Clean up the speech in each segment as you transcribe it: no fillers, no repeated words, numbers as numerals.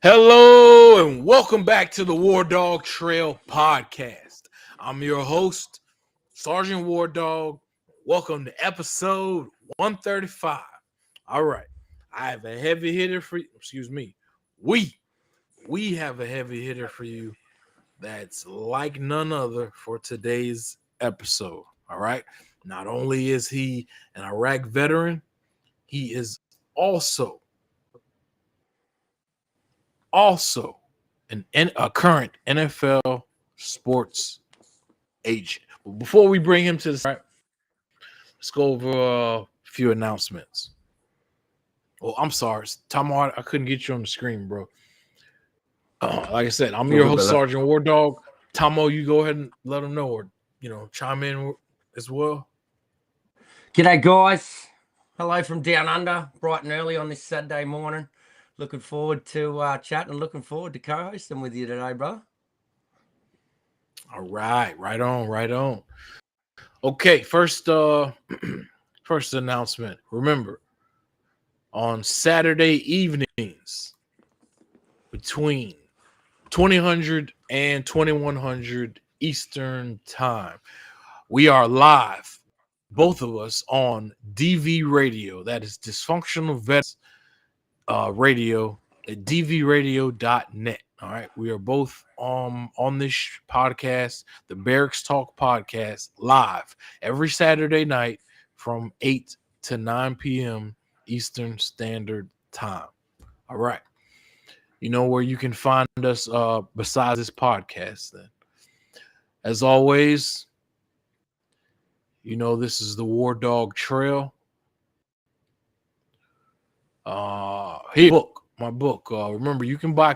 Hello and welcome back to the WarDawg Trail Podcast. I'm your host, Sergeant WarDawg. Welcome to episode 135. All right, I have a heavy hitter for you. Excuse me. We have a heavy hitter for you that's like none other for today's episode. All right. Not only is he an Iraq veteran, he is also a current NFL sports agent. But before we bring him to the side, let's go over a few announcements. Oh, I'm sorry, Tom. I couldn't get you on the screen, bro. Like I said, I'm your host, Sergeant WarDawg. Tomo, you go ahead and let them know, or chime in as well. G'day, guys. Hello from down under, bright and early on this Saturday morning. Looking forward to chatting and looking forward to co-hosting with you today, bro. All right, right on. Okay, first announcement. Remember, on Saturday evenings between 2000 and 2100 Eastern Time, we are live, both of us, on DV Radio. That is Dysfunctional Vets Radio at dvradio.net. All right, we are both on this podcast, the Barracks Talk Podcast, live every Saturday night from 8 to 9 p.m. Eastern Standard Time. All right, you know where you can find us besides this podcast. Then, as always, this is the WarDawg Trail. Here, my book. Remember, you can buy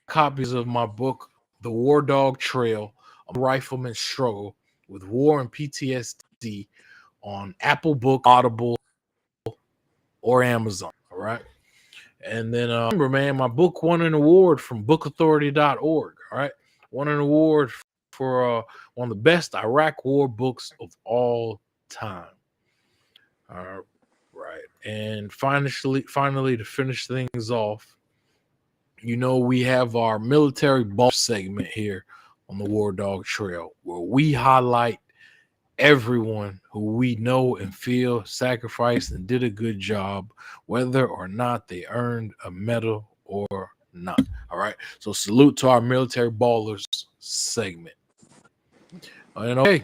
copies of my book, The WarDawg Trail, A Rifleman's Struggle with War and PTSD, on Apple Book, Audible, or Amazon. All right. And then remember, man, my book won an award from bookauthority.org. All right. Won an award for one of the best Iraq war books of all time. All right. And finally, to finish things off, we have our military boss segment here on the WarDawg Trail, where we highlight everyone who we know and feel sacrificed and did a good job, whether or not they earned a medal or not. All right. So salute to our military ballers segment. And okay,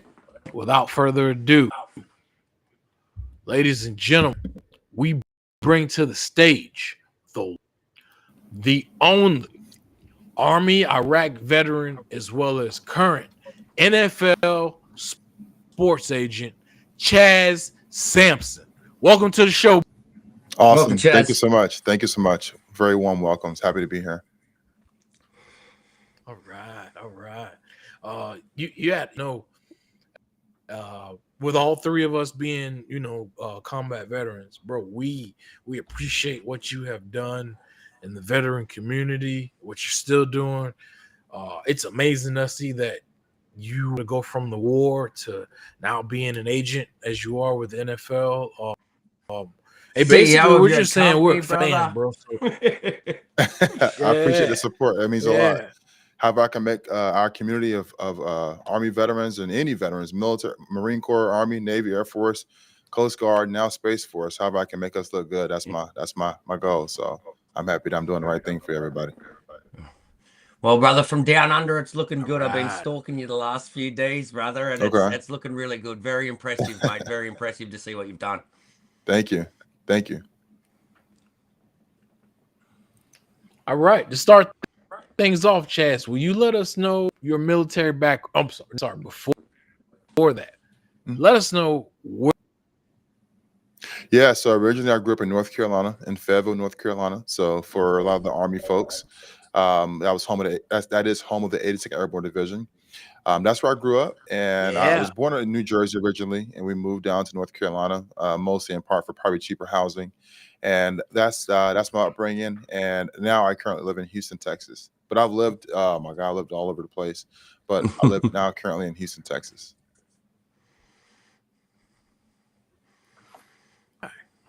without further ado, ladies and gentlemen, we bring to the stage the only Army Iraq veteran as well as current NFL sports agent, Chas Sampson. Welcome to the show. Awesome. Welcome, Chas. Thank you so much. Very warm welcomes. Happy to be here. All right. You had with all three of us being, combat veterans, bro, we appreciate what you have done in the veteran community, what you're still doing. It's amazing to see that you go from the war to now being an agent as you are with the NFL. Hey, basically, we're just saying we're a fan, bro. So, I appreciate the support. That means a lot. How I can make our community of Army veterans and any veterans, military, Marine Corps, Army, Navy, Air Force, Coast Guard, now Space Force, how I can make us look good. That's my goal. So I'm happy that I'm doing the right thing for everybody. Well, brother, from down under, it's looking good. I've been stalking you the last few days, brother, and it's looking really good. Very impressive, mate. Very impressive to see what you've done. Thank you. All right, to start things off, Chas, will you let us know your military background? I'm sorry, before that, let us know where. Yeah, so originally I grew up in North Carolina, in Fayetteville, North Carolina. So for a lot of the Army folks, that is home of the 82nd Airborne Division. That's where I grew up, and I was born in New Jersey originally, and we moved down to North Carolina, mostly in part for probably cheaper housing, and that's my upbringing. And now I currently live in Houston, Texas. But I've lived, I lived all over the place. But I live now currently in Houston, Texas.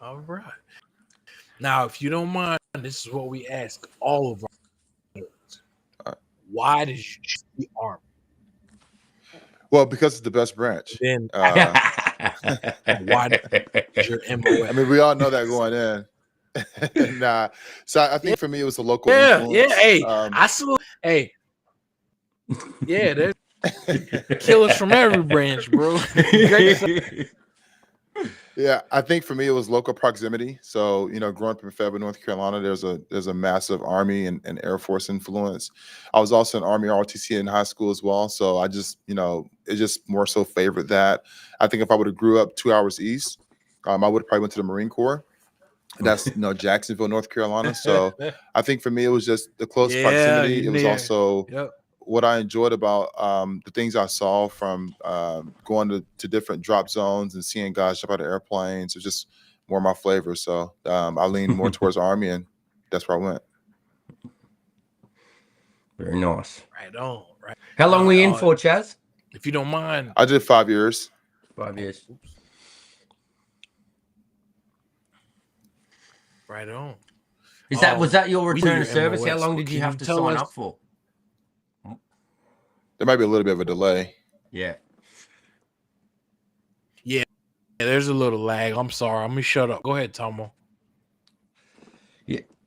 All right. Now, if you don't mind, this is what we ask all of why did you choose the Army? Well, because it's the best branch. Then why did your MOS? I mean, we all know that going in. Nah. So I think for me, it was a local Yeah, influence. hey, I saw. Hey, yeah, there's killers from every branch, bro. Great. Yeah, I think for me it was local proximity. So, growing up in Fayetteville, North Carolina, there's a massive Army and Air Force influence. I was also in Army ROTC in high school as well. So I just, it just more so favored that. I think if I would have grew up 2 hours east, I would have probably went to the Marine Corps. That's Jacksonville, North Carolina. So I think for me it was just the close proximity. It was also what I enjoyed about the things I saw from going to different drop zones and seeing guys jump out of airplanes. It was just more my flavor. So I leaned more towards Army, and that's where I went. Very nice. Right on. Right. How long were you in for, Chas? If you don't mind. I did 5 years. 5 years. Right on. Was that your return to service? MOS, how long did you have to sign up for? There might be a little bit of a delay. Yeah. Yeah, there's a little lag. I'm sorry. Let me shut up. Go ahead, Tomo.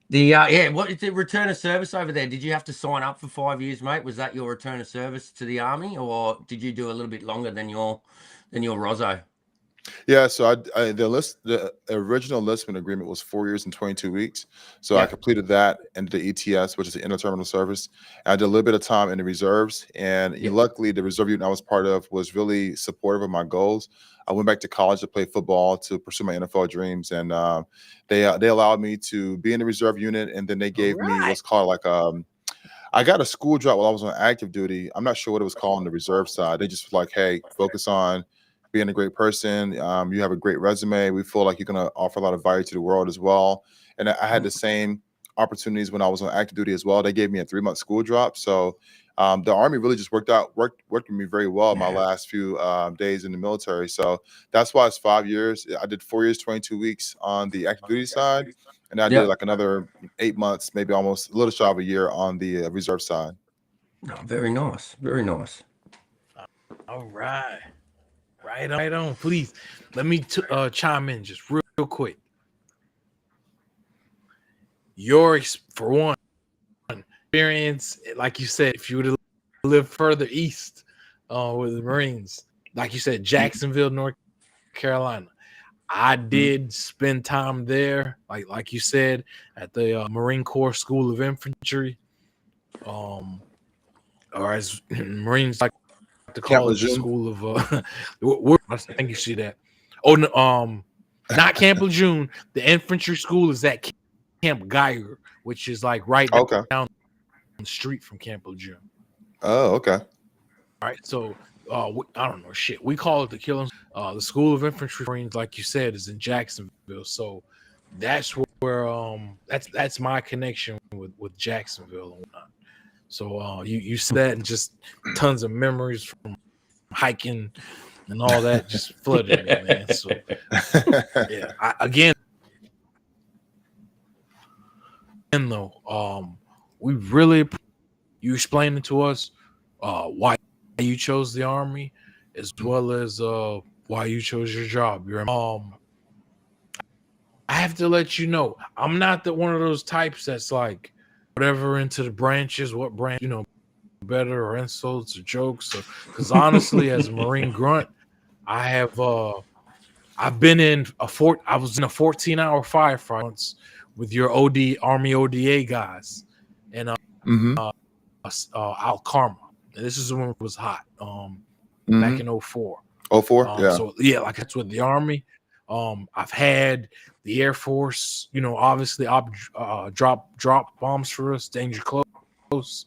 Yeah. What is the return of service over there? Did you have to sign up for 5 years, mate? Was that your return of service to the Army, or did you do a little bit longer than your Rozzo? Yeah, so the original enlistment agreement was 4 years and 22 weeks. So I completed that into the ETS, which is the interterminal service. I did a little bit of time in the reserves, and luckily the reserve unit I was part of was really supportive of my goals. I went back to college to play football to pursue my NFL dreams, and they allowed me to be in the reserve unit, and then they gave me what's called I got a school drop while I was on active duty. I'm not sure what it was called on the reserve side. They just were like, hey, focus on being a great person. You have a great resume. We feel like you're going to offer a lot of value to the world as well. And I had the same opportunities when I was on active duty as well. They gave me a 3-month school drop. So the Army really just worked with me very well my last few days in the military. So that's why it's 5 years. I did 4 years, 22 weeks on the active duty side. And I did like another 8 months, maybe almost a little shy of a year on the reserve side. Oh, very nice. Very nice. All right. Right on. Please, let me chime in just real quick. For one, experience, like you said, if you would have lived further east with the Marines, like you said, Jacksonville, North Carolina, I did spend time there, like you said, at the Marine Corps School of Infantry, or as Marines like to call it, the School of I think you see that. Oh no, not Camp Lejeune. The infantry school is at Camp Geiger, which is like right down the street from Camp Lejeune. Oh, okay. All right, so I don't know shit. We call it the Killing. The School of Infantry Marines, like you said, is in Jacksonville. So that's where that's my connection with Jacksonville and whatnot. So you said that, and just tons of memories from hiking and all that just flooded me, man. So yeah, we really, you explained it to us why you chose the Army, as well as why you chose your job. I have to let you know, I'm not one of those types that's like whatever into the branches, what branch, better, or insults or jokes. Because honestly, as a Marine grunt, I've been in I was in a 14-hour firefight once with your Army ODA guys, and Al Karma. And this is when it was hot, back in 04. 04, yeah. So yeah, like that's with the Army. I've had the Air Force, obviously drop bombs for us, danger close.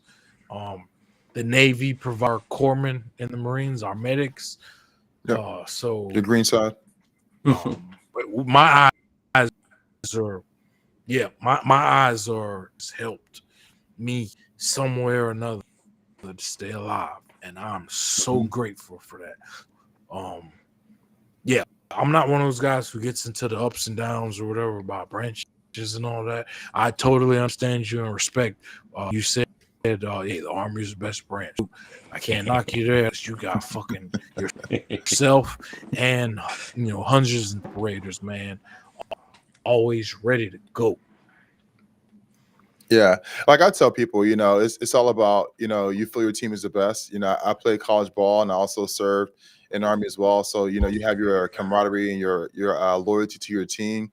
The Navy provide our corpsmen in the Marines, our medics. So the green side. But my eyes are, my eyes are helped me somewhere or another to stay alive, and I'm so grateful for that. I'm not one of those guys who gets into the ups and downs or whatever about branches and all that. I totally understand you and respect you said the Army's the best branch. I can't knock you there. You got fucking yourself and hundreds of operators, man, always ready to go. Yeah, like I tell people, it's all about, you feel your team is the best. I played college ball and I also served in the Army as well. So, you have your camaraderie and your loyalty to your team.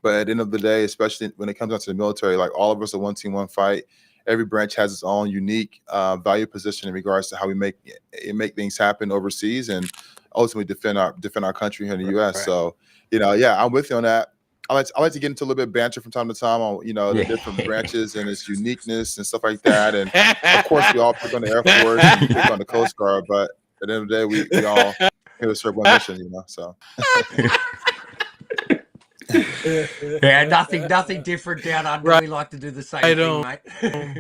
But at the end of the day, especially when it comes down to the military, like all of us are one team, one fight. Every branch has its own unique value position in regards to how we make things happen overseas and ultimately defend our country here in the U.S. Right. So, yeah, I'm with you on that. I like to get into a little bit of banter from time to time on, the different branches and its uniqueness and stuff like that. And of course, we all pick on the Air Force and pick on the Coast Guard, but at the end of the day, we all here to serve one mission, so. Yeah, nothing different down under. Right. We like to do the same thing, mate.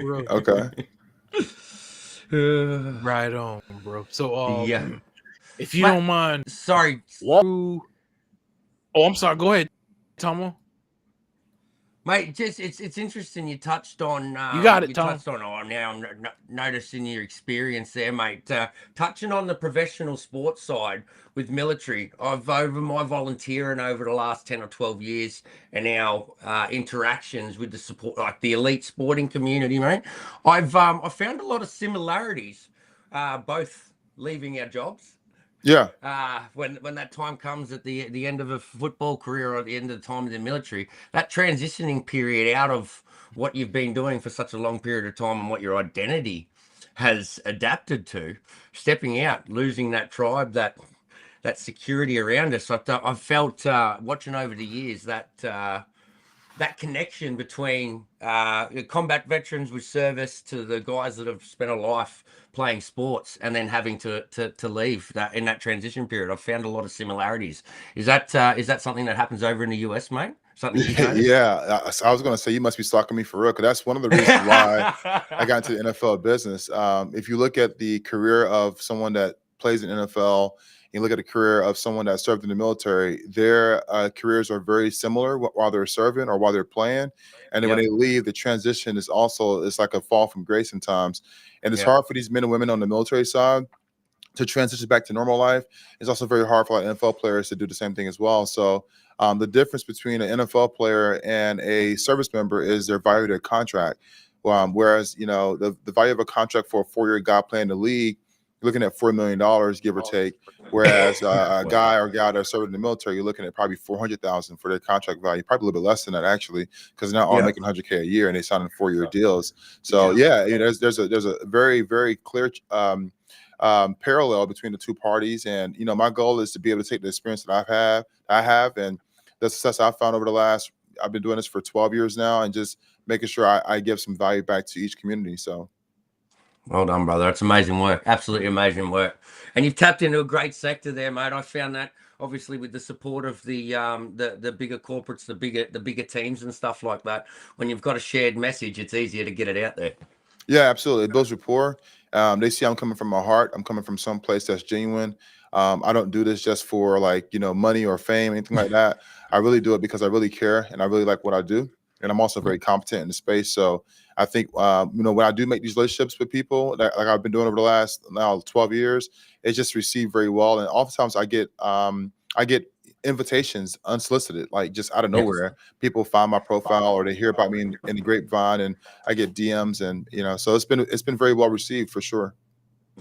Bro. Okay. Right on, bro. So, yeah. if you don't mind, sorry. Oh, I'm sorry. Go ahead, Tomo. Mate, just it's interesting. You touched on. You got it, Tom. Touched on. Oh, now I'm noticing your experience there, mate. Touching on the professional sports side with military, I've over my volunteering over the last 10 or 12 years, and our interactions with the support, like the elite sporting community, mate. I found a lot of similarities, both leaving our jobs. Yeah. When that time comes at the end of a football career or at the end of the time in the military, that transitioning period out of what you've been doing for such a long period of time and what your identity has adapted to, stepping out, losing that tribe, that security around us. I've felt watching over the years that connection between combat veterans with service to the guys that have spent a life playing sports and then having to leave that in that transition period. I've found a lot of similarities. Is that something that happens over in the US, mate? Something you noticed? Yeah, I was going to say you must be stalking me for real, because that's one of the reasons why I got into the NFL business. If you look at the career of someone that plays in NFL, you look at the career of someone that served in the military, their careers are very similar while they're serving or while they're playing. And then when they leave, the transition is also, it's like a fall from grace sometimes. And it's hard for these men and women on the military side to transition back to normal life. It's also very hard for NFL players to do the same thing as well. So the difference between an NFL player and a service member is their value of their contract. Whereas, the value of a contract for a 4-year guy playing the league, you're looking at $4 million, give or take. Whereas a guy or gal that's serving in the military, you're looking at probably $400,000 for their contract value, probably a little bit less than that actually, because they're not all making $100K a year and they sign 4-year deals. So there's a very, very clear parallel between the two parties. And my goal is to be able to take the experience that I have, and the success I've found over the last. I've been doing this for 12 years now, and just making sure I give some value back to each community. So. Well done, brother. It's amazing work. Absolutely amazing work. And you've tapped into a great sector there, mate. I found that obviously with the support of the bigger corporates, the bigger teams and stuff like that. When you've got a shared message, it's easier to get it out there. Yeah, absolutely. It builds rapport. They see I'm coming from my heart. I'm coming from some place that's genuine. I don't do this just for money or fame, anything like that. I really do it because I really care and I really like what I do. And I'm also very competent in the space. So I think, when I do make these relationships with people, like I've been doing over the last now 12 years, it's just received very well. And oftentimes I get invitations unsolicited, like just out of nowhere. People find my profile or they hear about me in the grapevine, and I get DMs, and so it's been very well received for sure.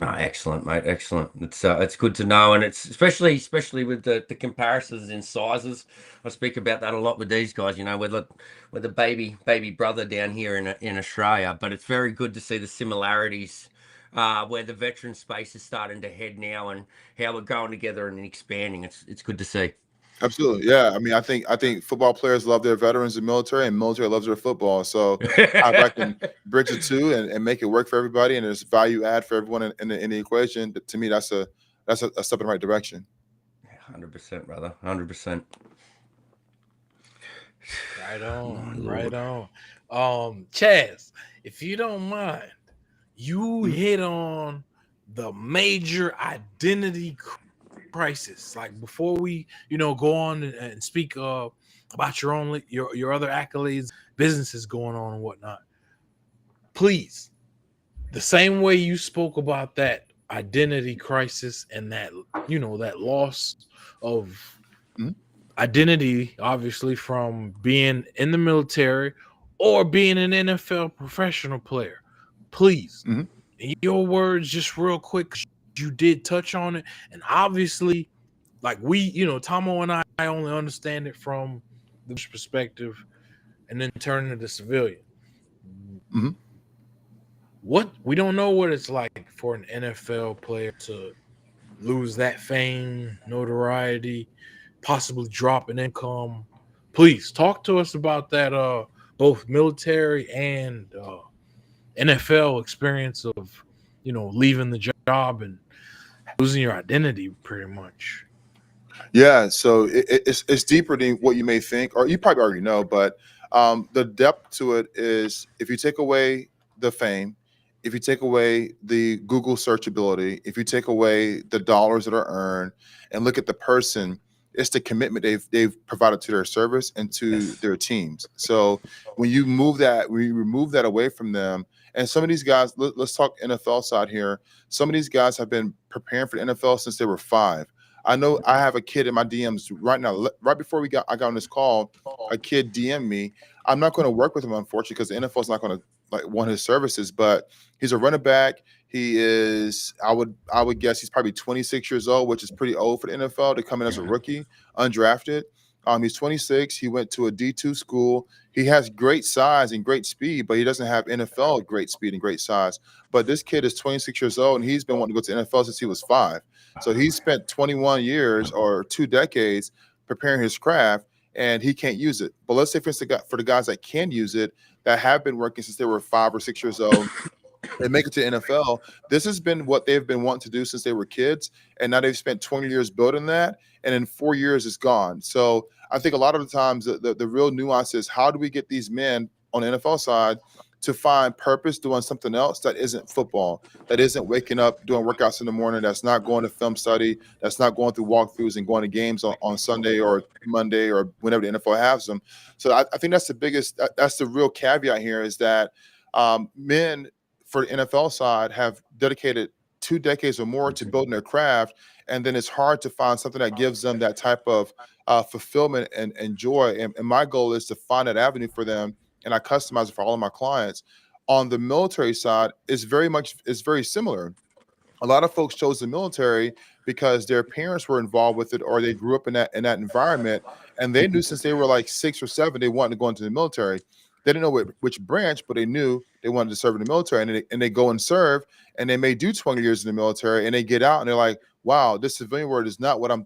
Oh, excellent, mate. Excellent. It's good to know, and it's especially with the comparisons in sizes. I speak about that a lot with these guys. We're the baby brother down here in Australia, but it's very good to see the similarities where the veteran space is starting to head now, and how we're going together and expanding. It's good to see. Absolutely. Yeah. I mean, I think football players love their veterans and military loves their football. So if I can bridge the two and make it work for everybody, and there's value add for everyone in the equation, to me, that's a step in the right direction. 100%, brother. 100%. Right on. Right on. Chas, if you don't mind, you hit on the major identity crisis. Like, before we go on and speak about your other accolades, businesses going on and whatnot, please the same way you spoke about that identity crisis and that, that loss of Mhm. identity, obviously, from being in the military or being an NFL professional player. Please, Mhm. in your words, just real quick, 'cause you did touch on it. And obviously, like Tomo and I only understand it from the perspective and then turning to civilian. Mhm. What we don't know what it's like for an NFL player to lose that fame, notoriety, possibly drop in income. Please talk to us about that both military and NFL experience of leaving the job and losing your identity pretty much. Yeah, so it's deeper than what you may think, or you probably already know. But the depth to it is, if you take away the fame, if you take away the Google searchability, if you take away the dollars that are earned, and look at the person, it's the commitment they've provided to their service and to their teams. So when you remove that away from them, and some of these guys, let's talk NFL side here. Some of these guys have been preparing for the NFL since they were 5. I know I have a kid in my DMs right now. Right before I got on this call, a kid DM me. I'm not going to work with him, unfortunately, because the NFL is not going to want his services. But he's a running back. He is, I would guess he's probably 26 years old, which is pretty old for the NFL to come in as a rookie, undrafted. He's 26. He went to a D2 school. He has great size and great speed, but he doesn't have NFL great speed and great size. But this kid is 26 years old, and he's been wanting to go to the NFL since he was 5. So he spent 21 years or 2 decades preparing his craft, and he can't use it. But let's say, for instance, for the guys that can use it, that have been working since they were 5 or 6 years old, and make it to NFL, this has been what they've been wanting to do since they were kids. And now they've spent 20 years building that, and in 4 years it's gone. So I think a lot of the times the real nuance is, how do we get these men on the NFL side to find purpose doing something else that isn't football, that isn't waking up doing workouts in the morning, that's not going to film study, that's not going through walkthroughs and going to games on Sunday or Monday or whenever the NFL has them. So I think that's that's the real caveat here, is that men for the NFL side have dedicated 2 decades or more to building their craft, and then it's hard to find something that gives them that type of fulfillment and joy. And my goal is to find that avenue for them, and I customize it for all of my clients. On the military side, it's very similar. A lot of folks chose the military because their parents were involved with it, or they grew up in that environment, and they knew since they were like 6 or 7 they wanted to go into the military. They didn't know which branch, but they knew they wanted to serve in the military, and they go and serve, and they may do 20 years in the military, and they get out and they're like, wow, this civilian world is not what I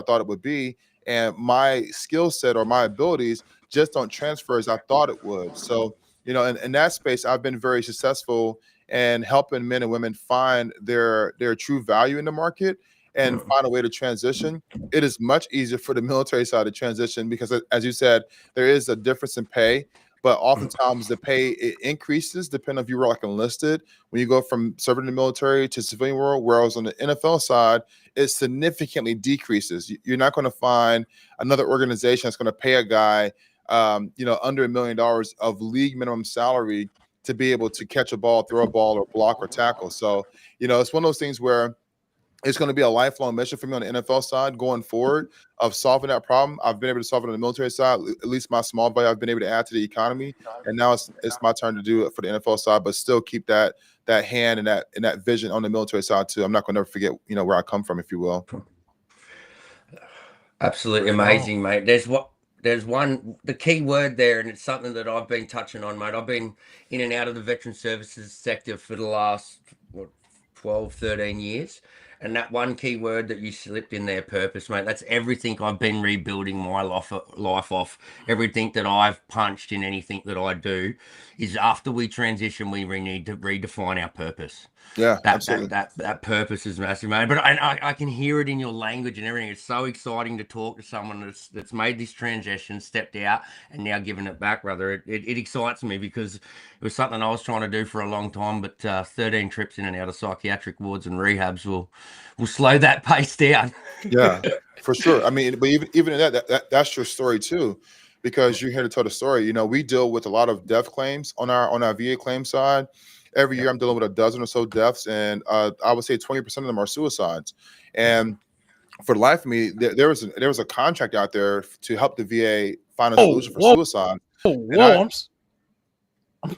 thought it would be, and my skill set or my abilities just don't transfer as I thought it would. So in that space, I've been very successful and helping men and women find their true value in the market and find a way to transition. It is much easier for the military side to transition because, as you said, there is a difference in pay, but oftentimes the pay, it increases depending if you were like enlisted when you go from serving in the military to civilian world, whereas on the NFL side, it significantly decreases. You're not going to find another organization that's going to pay a guy under $1 million of league minimum salary to be able to catch a ball, throw a ball, or block or tackle. So, it's one of those things where it's going to be a lifelong mission for me on the NFL side going forward of solving that problem. I've been able to solve it on the military side, at least my small value I've been able to add to the economy. And now it's my turn to do it for the NFL side, but still keep that hand and that vision on the military side too. I'm not going to ever forget, where I come from, if you will. Absolutely amazing, mate. There's the key word there, and it's something that I've been touching on, mate. I've been in and out of the veteran services sector for the last 12, 13 years. And that one key word that you slipped in there, purpose, mate, that's everything I've been rebuilding my life off. Everything that I've punched in anything that I do is, after we transition, we need to redefine our purpose. Yeah, absolutely. That purpose is massive, mate. But I can hear it in your language and everything. It's so exciting to talk to someone that's made this transition, stepped out, and now giving it back, brother. It excites me because it was something I was trying to do for a long time. But 13 trips in and out of psychiatric wards and rehabs will slow that pace down. Yeah, for sure. I mean, but even in that's your story too, because you're here to tell the story. We deal with a lot of death claims on our VA claim side. every year I'm dealing with a dozen or so deaths, and I would say 20% of them are suicides. And for the life of me, there was a contract out there to help the VA find a solution for suicide. Whoa!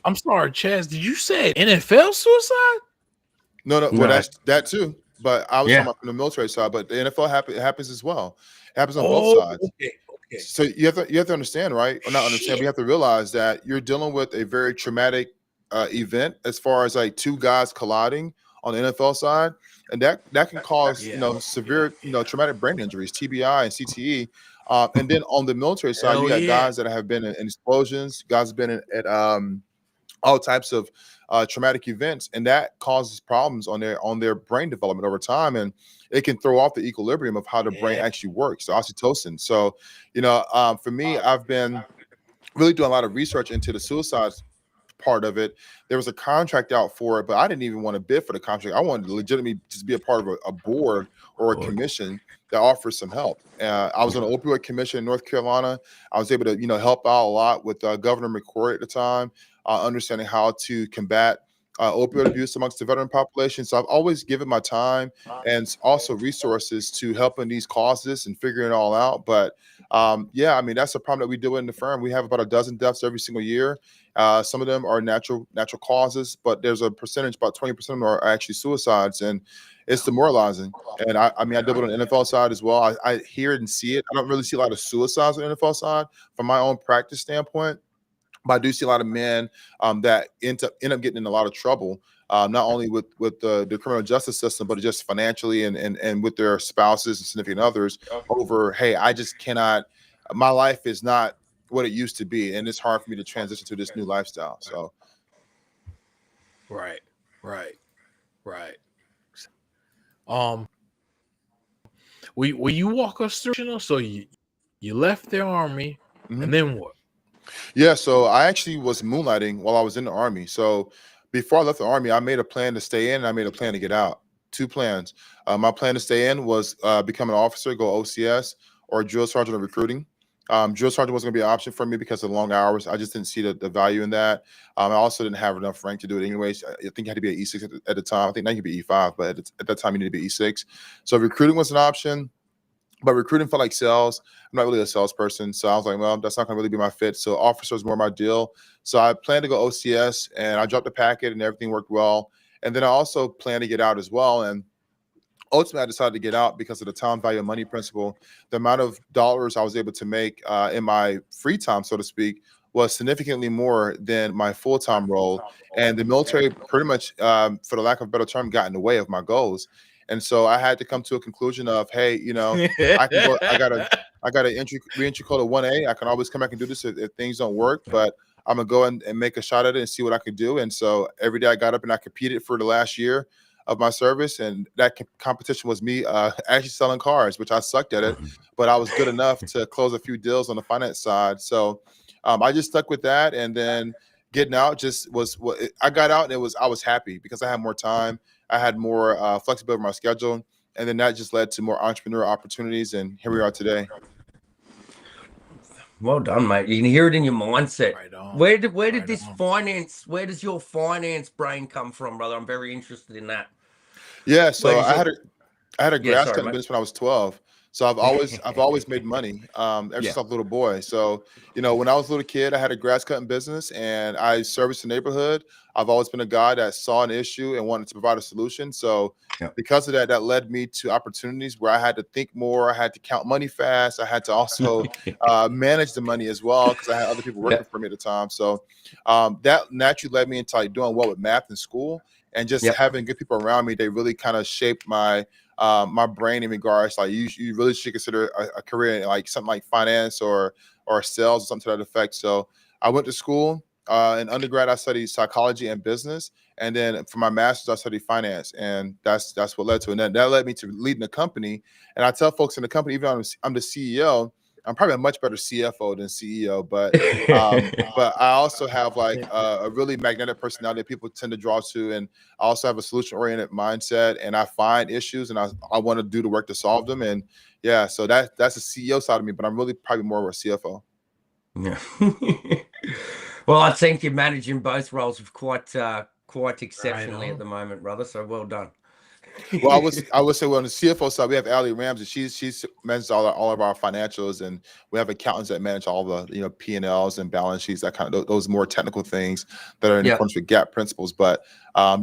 I'm sorry, Chaz. Did you say NFL suicide? No. Well, that's that too. But I was talking about from the military side. But the NFL happens as well. It happens on both sides. Okay. So you have to understand, right? Or not understand, but you have to realize that you're dealing with a very traumatic event as far as like two guys colliding on the NFL side, and that can cause severe traumatic brain injuries, TBI and CTE. And then on the military side, you got guys that have been in explosions, guys have been at all types of traumatic events, and that causes problems on their brain development over time, and it can throw off the equilibrium of how the brain actually works, the oxytocin. So, for me, I've been really doing a lot of research into the suicide part of it. There was a contract out for it, but I didn't even want to bid for the contract. I wanted to legitimately just be a part of a board or a commission that offers some help. I was on an opioid commission in North Carolina. I was able to, help out a lot with Governor McCoy at the time, understanding how to combat opioid abuse amongst the veteran population. So I've always given my time and also resources to helping these causes and figuring it all out. But that's a problem that we deal with in the firm. We have about a dozen deaths every single year. Some of them are natural causes, but there's a percentage, about 20% of them are actually suicides, and it's demoralizing. And I deal with on the NFL side as well. I hear it and see it. I don't really see a lot of suicides on the NFL side from my own practice standpoint. But I do see a lot of men that end up getting in a lot of trouble, not only with the criminal justice system, but just financially and with their spouses and significant others over, hey, I just cannot, my life is not what it used to be, and it's hard for me to transition to this new lifestyle. So, right. Will you walk us through? So you left the Army, and then what? Yeah, so I actually was moonlighting while I was in the Army. So before I left the Army, I made a plan to stay in, and I made a plan to get out. Two plans. My plan to stay in was become an officer, go OCS, or drill sergeant or recruiting. Drill sergeant wasn't going to be an option for me because of the long hours. I just didn't see the value in that. I also didn't have enough rank to do it anyways. I think you had to be an E6 at the time. I think now you could be E5, but at that time you needed to be E6. So recruiting was an option. But recruiting felt like sales. I'm not really a salesperson. So I was like, well, that's not going to really be my fit. So officer is more my deal. So I planned to go OCS, and I dropped the packet and everything worked well. And then I also planned to get out as well. And ultimately, I decided to get out because of the time value of money principle. The amount of dollars I was able to make in my free time, so to speak, was significantly more than my full-time role. And the military pretty much, for the lack of a better term, got in the way of my goals. And so I had to come to a conclusion of, hey, I can go. I got a re-entry code of 1A. I can always come back and do this if things don't work, but I'm gonna go and make a shot at it and see what I could do. And so every day I got up and I competed for the last year of my service, and that competition was me actually selling cars, which I sucked at it, but I was good enough to close a few deals on the finance side. So I just stuck with that, and then getting out just was what I got out, and I was happy because I had more time. I had more flexibility in my schedule, and then that just led to more entrepreneurial opportunities, and here we are today. Well done, mate. You can hear it in your mindset. Right on. Where does your finance brain come from, brother? I'm very interested in that. Yeah, so I had a grass cutting business when I was 12. So I've always made money ever since I was a little boy. So, when I was a little kid, I had a grass cutting business and I serviced the neighborhood. I've always been a guy that saw an issue and wanted to provide a solution. So because of that led me to opportunities where I had to think more. I had to count money fast. I had to also manage the money as well because I had other people working for me at the time. So that naturally led me into doing well with math in school, and just having good people around me. They really kind of shaped my brain in regards you really should consider a career in something like finance or sales or something to that effect. So I went to school. In undergrad, I studied psychology and business, and then for my master's, I studied finance, and that's what led to it. And that led me to leading a company. And I tell folks in the company, even though I'm the CEO, I'm probably a much better CFO than CEO, but I also have a really magnetic personality that people tend to draw to, and I also have a solution-oriented mindset, and I find issues and I want to do the work to solve them. And so that's the CEO side of me, but I'm really probably more of a CFO. Yeah. Well, I think you're managing both roles with quite quite exceptionally at the moment, brother. So well done. Well, I would say, well, on the CFO side, we have Allie Ramsey. She's manages all of our financials, and we have accountants that manage all the P&Ls and balance sheets, that kind of those more technical things that are in accordance with GAAP principles. But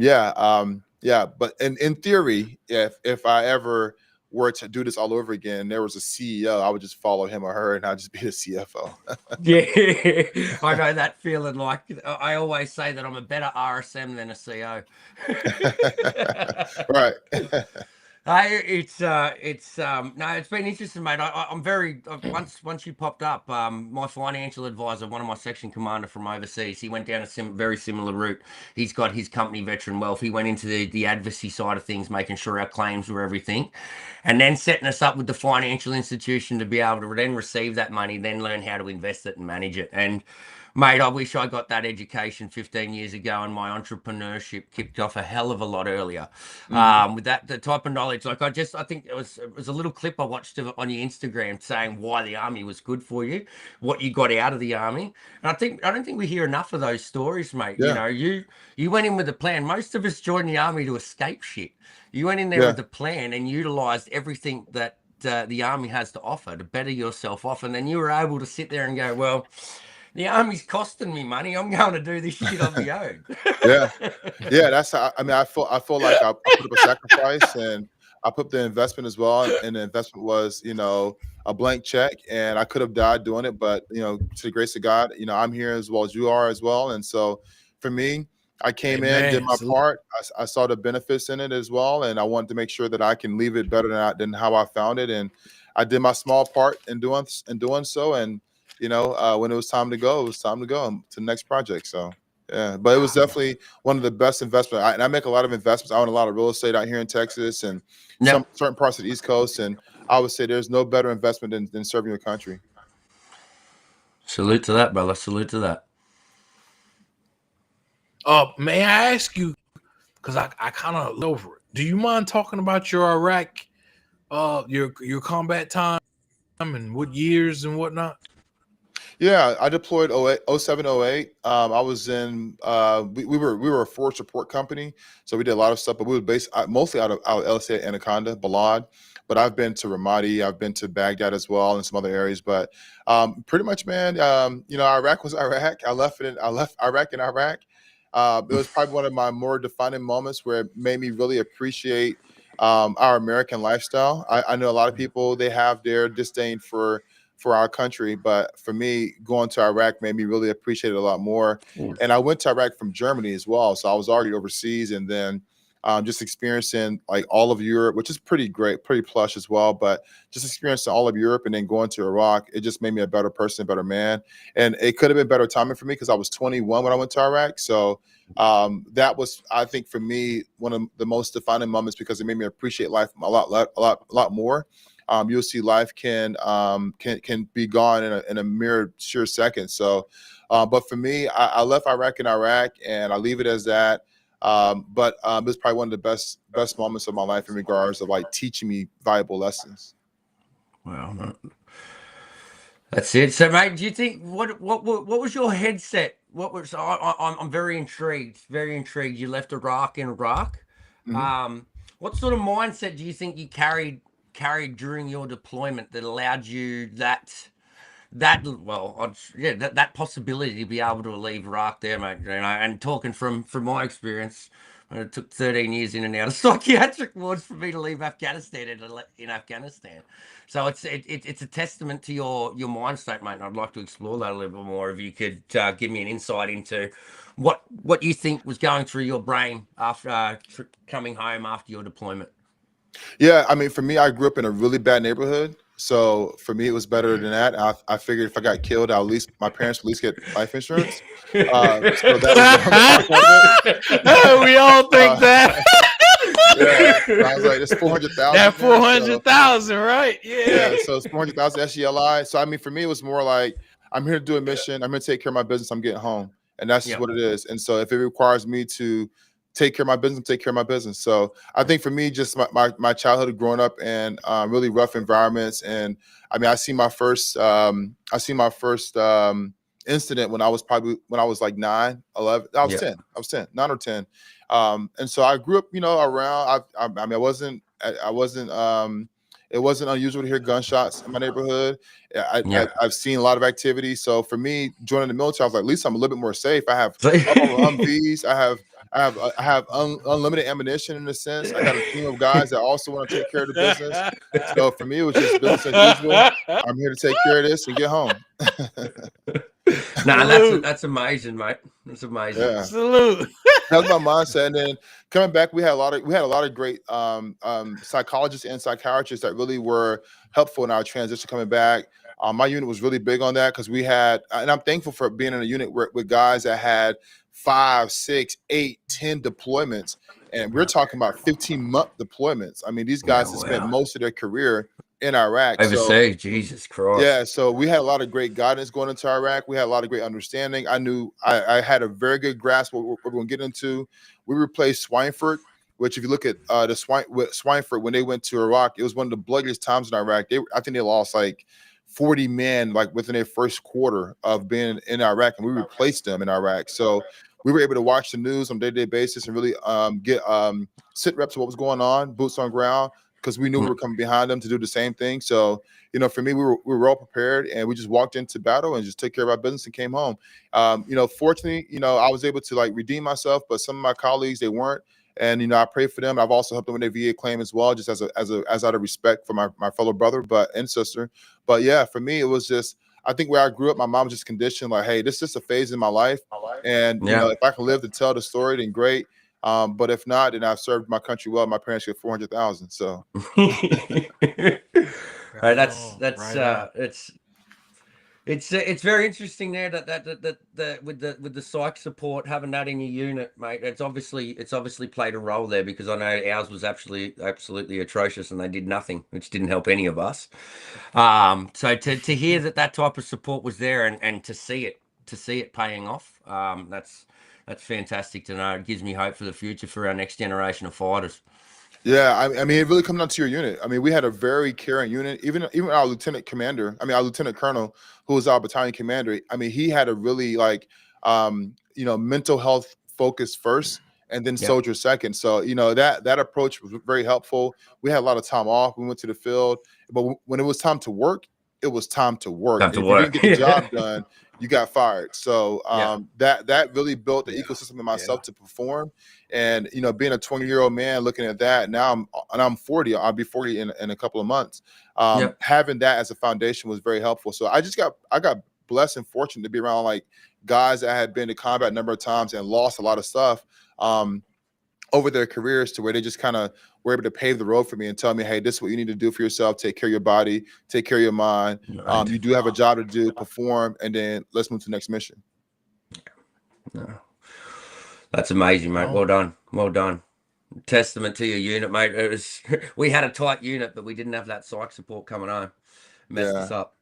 yeah. But in theory, if I ever were to do this all over again, and there was a CEO, I would just follow him or her, and I'd just be the CFO. Yeah, I know that feeling. Like I always say that I'm a better RSM than a CO. Right. It's been interesting, mate. I'm very once you popped up, my financial advisor, one of my section commander from overseas, he went down a very similar route. He's got his company Veteran Wealth. He went into the advocacy side of things, making sure our claims were everything, and then setting us up with the financial institution to be able to then receive that money, then learn how to invest it and manage it. And mate, I wish I got that education 15 years ago, and my entrepreneurship kicked off a hell of a lot earlier. With the type of knowledge, like I think it was a little clip I watched on your Instagram saying why the army was good for you, what you got out of the army, and I don't think we hear enough of those stories, mate. Yeah. You went in with a plan. Most of us joined the army to escape shit. You went in there with a plan and utilized everything that the army has to offer to better yourself off, and then you were able to sit there and go, well, the army's costing me money. I'm going to do this shit on my own. Yeah. That's how, I feel like I put up a sacrifice, and I put up the investment as well. And the investment was, a blank check, and I could have died doing it, but to the grace of God, I'm here as well as you are as well. And so for me, I came in, did my part. I saw the benefits in it as well, and I wanted to make sure that I can leave it better than how I found it. And I did my small part in doing so. And when it was time to go, to the next project. So yeah, but it was definitely one of the best investments. And I make a lot of investments. I own a lot of real estate out here in Texas and some certain parts of the East Coast. And I would say there's no better investment than serving your country. Salute to that, brother. Salute to that. May I ask you, because I kind of looked over it. Do you mind talking about your Iraq, your combat time and what years and whatnot? Yeah, I deployed 07, 08. I was in, we were a force support company. So we did a lot of stuff, but we were based mostly out of LSA Anaconda, Balad. But I've been to Ramadi, I've been to Baghdad as well, and some other areas. But pretty much, man, Iraq was Iraq. I left Iraq in Iraq. It was probably one of my more defining moments where it made me really appreciate our American lifestyle. I know a lot of people, they have their disdain for our country, but for me, going to Iraq made me really appreciate it a lot more. And I went to Iraq from Germany as well, so I was already overseas, and then just experiencing like all of Europe, which is pretty great, pretty plush as well. But just experiencing all of Europe and then going to Iraq, it just made me a better person, a better man. And it could have been better timing for me because I was 21 when I went to Iraq. So that was, I think, for me, one of the most defining moments because it made me appreciate life a lot more. You'll see life can be gone in a mere sure second. So, but for me, I left Iraq in Iraq, and I leave it as that. But it's probably one of the best moments of my life in regards of like teaching me valuable lessons. Wow, that's it. So, mate, do you think what was your headset? What was I'm very intrigued. Very intrigued. You left Iraq in Iraq. Mm-hmm. What sort of mindset do you think you carried during your deployment that allowed you that possibility to be able to leave Iraq there, mate? And talking from my experience, it took 13 years in and out of psychiatric wards for me to leave Afghanistan in Afghanistan. So it's a testament to your mind state, mate. And I'd like to explore that a little bit more. If you could give me an insight into what you think was going through your brain after coming home after your deployment. Yeah, I mean, for me, I grew up in a really bad neighborhood. So for me, it was better than that. I figured if I got killed, my parents would at least get life insurance. So that was we all think that. Yeah, I was like, it's 400,000. That 400,000, right? Yeah. So it's 400,000 SGLI. So I mean, for me, it was more like I'm here to do a mission. I'm here to take care of my business. I'm getting home, and that's just what it is. And so if it requires me to take care of my business, take care of my business. So I think for me, just my childhood growing up in really rough environments. And I mean, I see my first incident when I was like 9, 11. I was 10. I was 10, 9 or 10. And so I grew up, around. I mean, I wasn't. It wasn't unusual to hear gunshots in my neighborhood. I've seen a lot of activity. So for me, joining the military, I was like, at least I'm a little bit more safe. I have Humvees. I have unlimited ammunition in a sense. I got a team of guys that also want to take care of the business. So for me, it was just business as usual. I'm here to take care of this and get home. That's amazing, mate. That's amazing. Yeah. Salute. That was my mindset. And then coming back, we had a lot of great psychologists and psychiatrists that really were helpful in our transition coming back. My unit was really big on that because we had, and I'm thankful for being in a unit with guys that had 5, 6, 8, 10 deployments. And we're talking about 15-month deployments. I mean, these guys have spent most of their career in Iraq. Overseas, Jesus Christ. Yeah, so we had a lot of great guidance going into Iraq. We had a lot of great understanding. I knew I had a very good grasp of what we're going to get into. We replaced Schweinfurt, which if you look at Schweinfurt, when they went to Iraq, it was one of the bloodiest times in Iraq. I think they lost like 40 men like within their first quarter of being in Iraq, and we replaced them in Iraq. So we were able to watch the news on a day-to-day basis and really get sit reps of what was going on, boots on ground, because we knew we were coming behind them to do the same thing. So, for me, we were well prepared, and we just walked into battle and just took care of our business and came home. Fortunately, I was able to like redeem myself, but some of my colleagues, they weren't. And, I pray for them. I've also helped them with their VA claim as well, just as out of respect for my fellow brother and sister. But yeah, for me, it was just, I think where I grew up, my mom was just conditioned like, hey, this is just a phase in my life. And, if I can live to tell the story, then great. But if not, then I've served my country well. My parents get 400,000. So it's very interesting there that with the psych support, having that in your unit, mate. It's obviously played a role there, because I know ours was absolutely atrocious and they did nothing, which didn't help any of us. So to hear that type of support was there and to see it paying off, that's fantastic to know. It gives me hope for the future for our next generation of fighters. Yeah, I mean, it really comes down to your unit. I mean, we had a very caring unit. Even our lieutenant colonel, who was our battalion commander. I mean, he had a really mental health focus first, and then soldier second. So that approach was very helpful. We had a lot of time off. We went to the field, but when it was time to work, it was time to work. If you didn't get the job done, you got fired. So that really built the ecosystem in myself to perform. And being a 20-year-old man looking at that, now I'm 40. I'll be 40 in a couple of months. Having that as a foundation was very helpful. So I got blessed and fortunate to be around like guys that had been to combat a number of times and lost a lot of stuff over their careers, to where they just kind of were able to pave the road for me and tell me, hey, this is what you need to do for yourself. Take care of your body, take care of your mind. Right. You do have a job to do, perform, and then let's move to the next mission. That's amazing, mate. Well done. Testament to your unit, mate. We had a tight unit, but we didn't have that psych support coming home. Messed us up.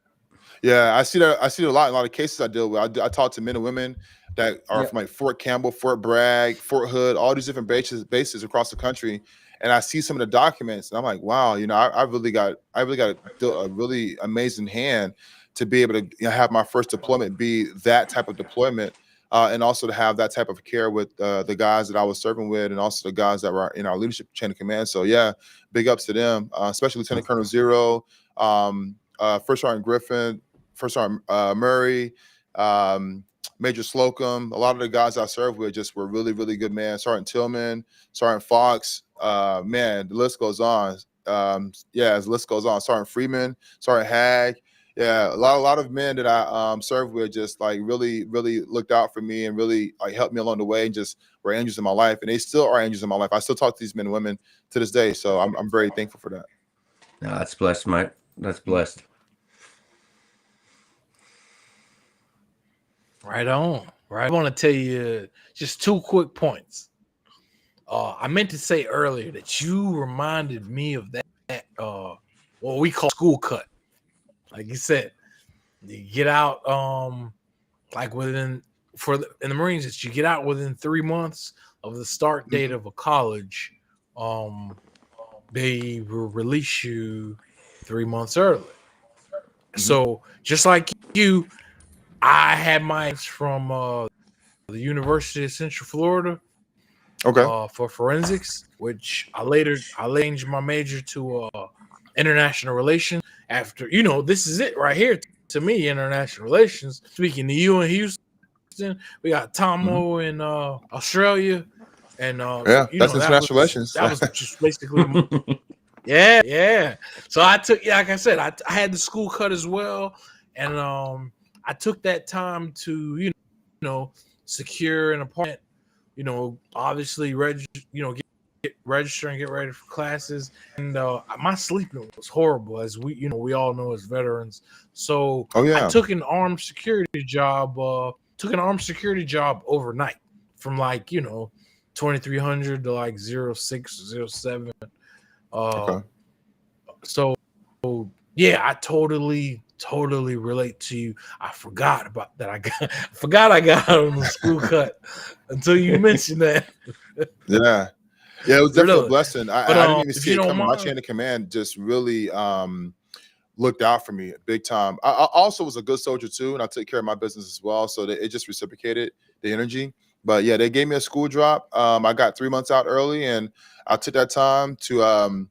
Yeah, I see that a lot. In a lot of cases I deal with. I talk to men and women that are from like Fort Campbell, Fort Bragg, Fort Hood, all these different bases across the country, and I see some of the documents, and I'm like, wow, I really got a really amazing hand to be able to have my first deployment be that type of deployment, and also to have that type of care with the guys that I was serving with, and also the guys that were in our leadership chain of command. So yeah, big ups to them, especially Lieutenant Colonel Zero, First Sergeant Griffin, First Sergeant Murray, Major Slocum. A lot of the guys I served with just were really, really good, man. Sergeant Tillman, Sergeant Fox, man, the list goes on. The list goes on. Sergeant Freeman, Sergeant Hag. Yeah, a lot of men that I served with just like really, really looked out for me and really like helped me along the way and just were angels in my life. And they still are angels in my life. I still talk to these men and women to this day. So I'm very thankful for that. No, that's blessed, mate. That's blessed. Right on. Right. I want to tell you just 2 quick points. I meant to say earlier that you reminded me of that what we call school cut. Like you said, you get out like in the Marines, that you get out within 3 months of the start date of a college. They will release you 3 months early. So just like you, I had mine from the University of Central Florida. Okay. For forensics, which I changed my major to international relations. After this is it right here to me, international relations. Speaking to you in Houston, we got Tomo in Australia, and Yeah, that's international relations. That was just basically, yeah. So I took, like I said, I had the school cut as well, and I took that time to secure an apartment. Obviously get register and get ready for classes. And my sleeping was horrible, as we all know as veterans. So I took an armed security job. Overnight from 2300 to 06, 07. Okay. So yeah, I totally relate to you. I forgot about that. I got on the school cut until you mentioned that. Yeah, it was definitely a blessing. I didn't even see it coming. Mind, my chain of command just really looked out for me big time. I also was a good soldier too, and I took care of my business as well, so that it just reciprocated the energy. But yeah, they gave me a school drop. I got 3 months out early, and I took that time to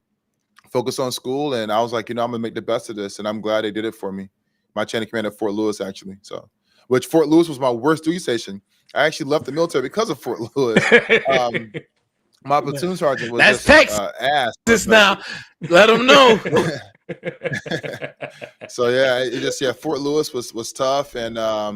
focus on school, and I was like, I'm gonna make the best of this, and I'm glad they did it for me. My chain of command at Fort Lewis, actually. So, which Fort Lewis was my worst duty station. I actually left the military because of Fort Lewis. My platoon sergeant was That's just Texas ass. Now, let them know. So yeah, Fort Lewis was tough, and I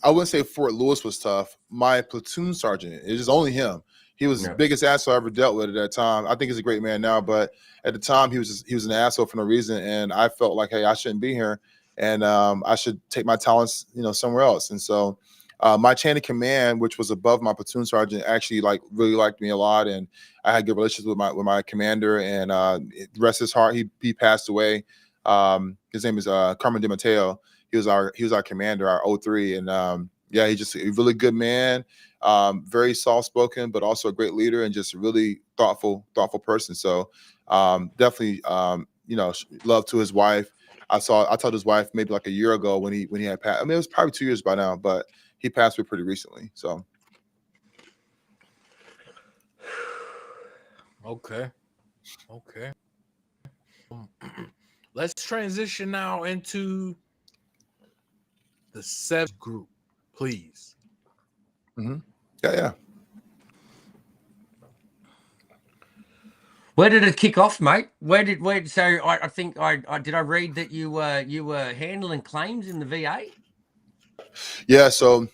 wouldn't say Fort Lewis was tough. My platoon sergeant, it was only him. He was the biggest asshole I ever dealt with at that time. I think he's a great man now, but at the time he was an asshole for no reason, and I felt like, hey, I shouldn't be here, and I should take my talents, somewhere else. And so my chain of command, which was above my platoon sergeant, actually really liked me a lot, and I had good relations with my commander. And rest his heart, he passed away. His name is Carmen De Mateo. He was our commander, our 03, and he's just a really good man. Very soft-spoken, but also a great leader and just a really thoughtful person. So definitely, love to his wife. I told his wife maybe like a year ago when he had passed. I mean, it was probably 2 years by now, but he passed away pretty recently. So okay. Let's transition now into the 7th group, please. Mm-hmm. Yeah. Where did it kick off, mate? So I think did I read that you were handling claims in the VA? Yeah, so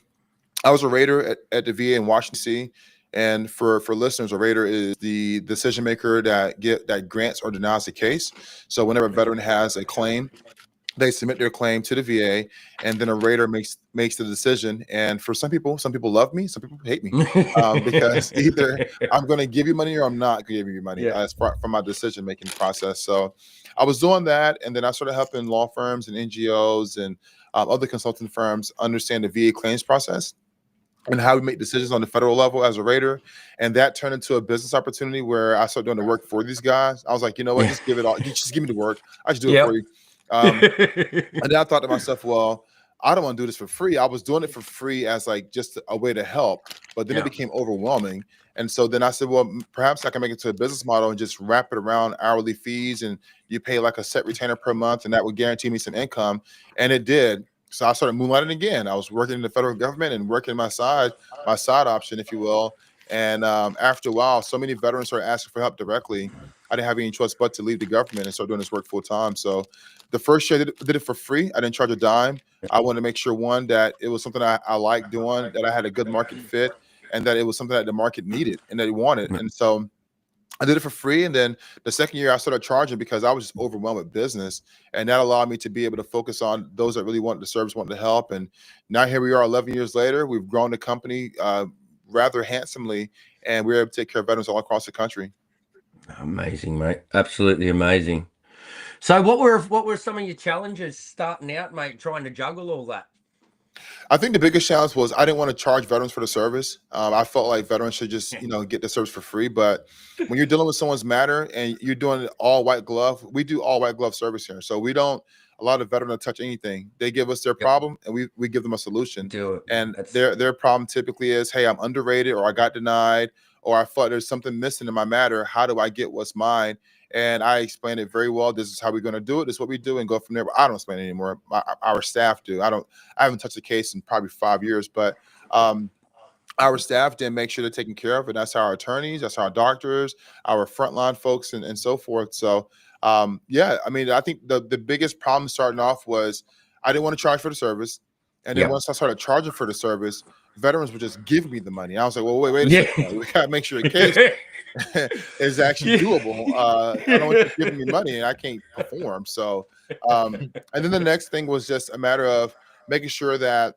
I was a rater at the VA in Washington, D.C. And for listeners, a rater is the decision maker that grants or denies the case. So whenever a veteran has a claim, they submit their claim to the VA, and then a rater makes the decision. And for some people love me, some people hate me, because either I'm going to give you money or I'm not going to give you money as far from my decision making process. So I was doing that, and then I started helping law firms and NGOs and other consulting firms understand the VA claims process and how we make decisions on the federal level as a rater. And that turned into a business opportunity where I started doing the work for these guys. I was like, you know what, just give it all. Just give me the work. I should do it for you. And then I thought to myself, well, I don't want to do this for free. I was doing it for free as like just a way to help, but then it became overwhelming. And so then I said, well, perhaps I can make it to a business model and just wrap it around hourly fees, and you pay like a set retainer per month, and that would guarantee me some income. And it did. So I started moonlighting again. I was working in the federal government and working my side option, if you will. And after a while, so many veterans started asking for help directly. I didn't have any choice but to leave the government and start doing this work full time. So the first year I did it for free. I didn't charge a dime. I wanted to make sure, one, that it was something I liked doing, that I had a good market fit, and that it was something that the market needed and that it wanted. And so I did it for free. And then the second year I started charging because I was just overwhelmed with business. And that allowed me to be able to focus on those that really wanted the service, wanted the help. And now here we are 11 years later. We've grown the company rather handsomely, and we're able to take care of veterans all across the country. Amazing, mate. Absolutely amazing. So what were some of your challenges starting out, mate, trying to juggle all that? I think the biggest challenge was I didn't want to charge veterans for the service. I felt like veterans should just, get the service for free. But when you're dealing with someone's matter and you're doing all white glove, we do all white glove service here. So we don't a lot of veterans don't touch anything. They give us their problem, and we give them a solution. Do it. And their problem typically is, hey, I'm underrated, or I got denied, or I thought there's something missing in my matter. How do I get what's mine? And I explain it very well. This is how we're going to do it. This is what we do, and go from there. But I don't explain it anymore. Our staff do. I haven't touched a case in probably 5 years, but our staff then make sure they're taken care of, and that's our attorneys, that's our doctors, our frontline folks, and so forth. So, yeah, I mean, I think the biggest problem starting off was I didn't want to charge for the service, and then once I started charging for the service, veterans would just give me the money. I was like, well, wait a second, we gotta make sure the case is actually doable. I don't want you giving me money and I can't perform. So, and then the next thing was just a matter of making sure that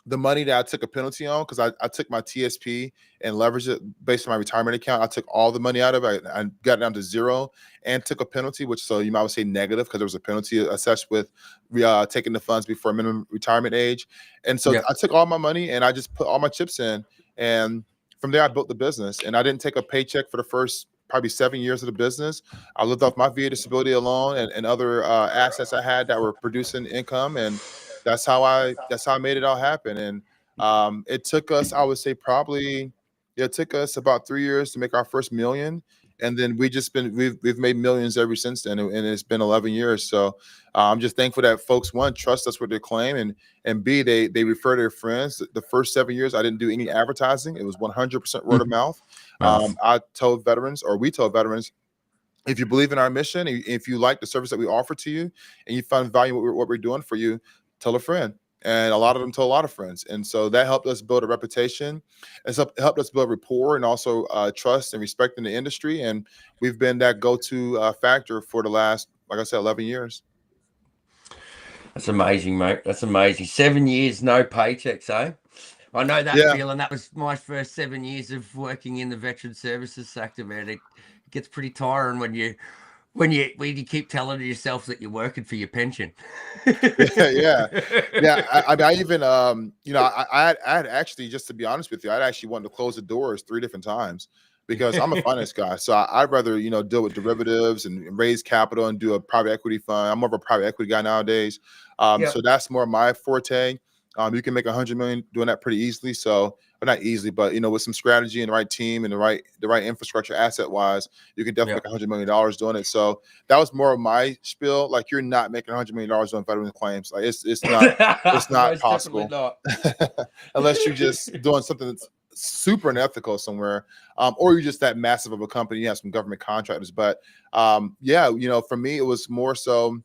the money that I took a penalty on, because I took my TSP and leveraged it based on my retirement account. I took all the money out of it. I got it down to zero and took a penalty, which so you might say negative because there was a penalty assessed with taking the funds before minimum retirement age. And so I took all my money and I just put all my chips in. And from there, I built the business. And I didn't take a paycheck for the first probably 7 years of the business. I lived off my VA disability alone and other assets I had that were producing income. And that's how I made it all happen. And it took us, I would say it took us about 3 years to make our first $1 million. And then we've made millions ever since then. And it's been 11 years. So I'm just thankful that folks, one, trust us with their claim, and B, they refer their friends. The first 7 years, I didn't do any advertising. It was 100% word of mouth. We told veterans, if you believe in our mission, if you like the service that we offer to you and you find value in what we're doing for you, tell a friend. And a lot of them told a lot of friends. And so that helped us build a reputation. It's helped us build rapport and also trust and respect in the industry. And we've been that go-to factor for the last, like I said, 11 years. That's amazing, mate. That's amazing. 7 years, no paychecks, eh? I know that feeling. That was my first 7 years of working in the veteran services sector, man. It gets pretty tiring when you keep telling yourself that you're working for your pension. yeah. I even, I had actually, just to be honest with you, I'd actually wanted to close the doors 3 different times because I'm a finance guy. So I'd rather, deal with derivatives and raise capital and do a private equity fund. I'm more of a private equity guy nowadays. So that's more my forte. You can make $100 million doing that pretty easily. So, but not easily, but with some strategy and the right team and the right infrastructure asset wise, you can definitely make $100 million doing it. So that was more of my spiel. Like, you're not making $100 million doing veteran claims. Like, it's not possible not. unless you're just doing something that's super unethical somewhere, or you're just that massive of a company. You have some government contractors, but for me, it was more so.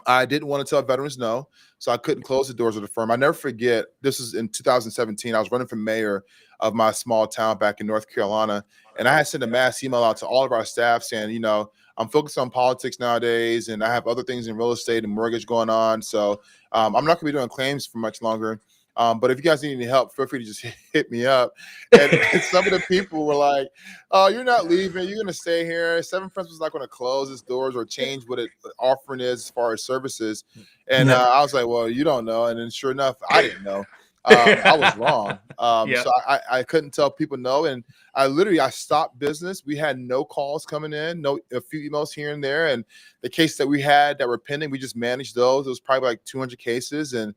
I didn't want to tell veterans no, so I couldn't close the doors of the firm. I never forget, this was in 2017. I was running for mayor of my small town back in North Carolina, and I had sent a mass email out to all of our staff saying, I'm focused on politics nowadays, and I have other things in real estate and mortgage going on, so I'm not going to be doing claims for much longer. But if you guys need any help, feel free to just hit me up. And some of the people were like, "Oh, you're not leaving. You're going to stay here. Seven Friends was not going to close its doors or change what its offering is as far as services." And I was like, "Well, you don't know." And then sure enough, I didn't know. I was wrong. So I couldn't tell people no. And I stopped business. We had no calls coming in, a few emails here and there. And the cases that we had that were pending, we just managed those. It was probably like 200 cases. And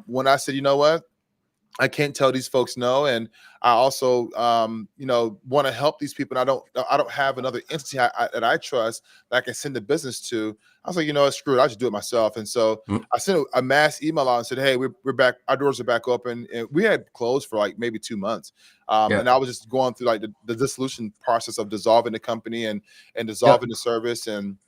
when I said, you know what, I can't tell these folks no, and I also, want to help these people. And I don't have another entity that I trust that I can send the business to. I was like, screw it, I'll just do it myself. And so I sent a mass email out and said, hey, we're back. Our doors are back open. And we had closed for like maybe 2 months. And I was just going through like the dissolution process of dissolving the company and dissolving the service. And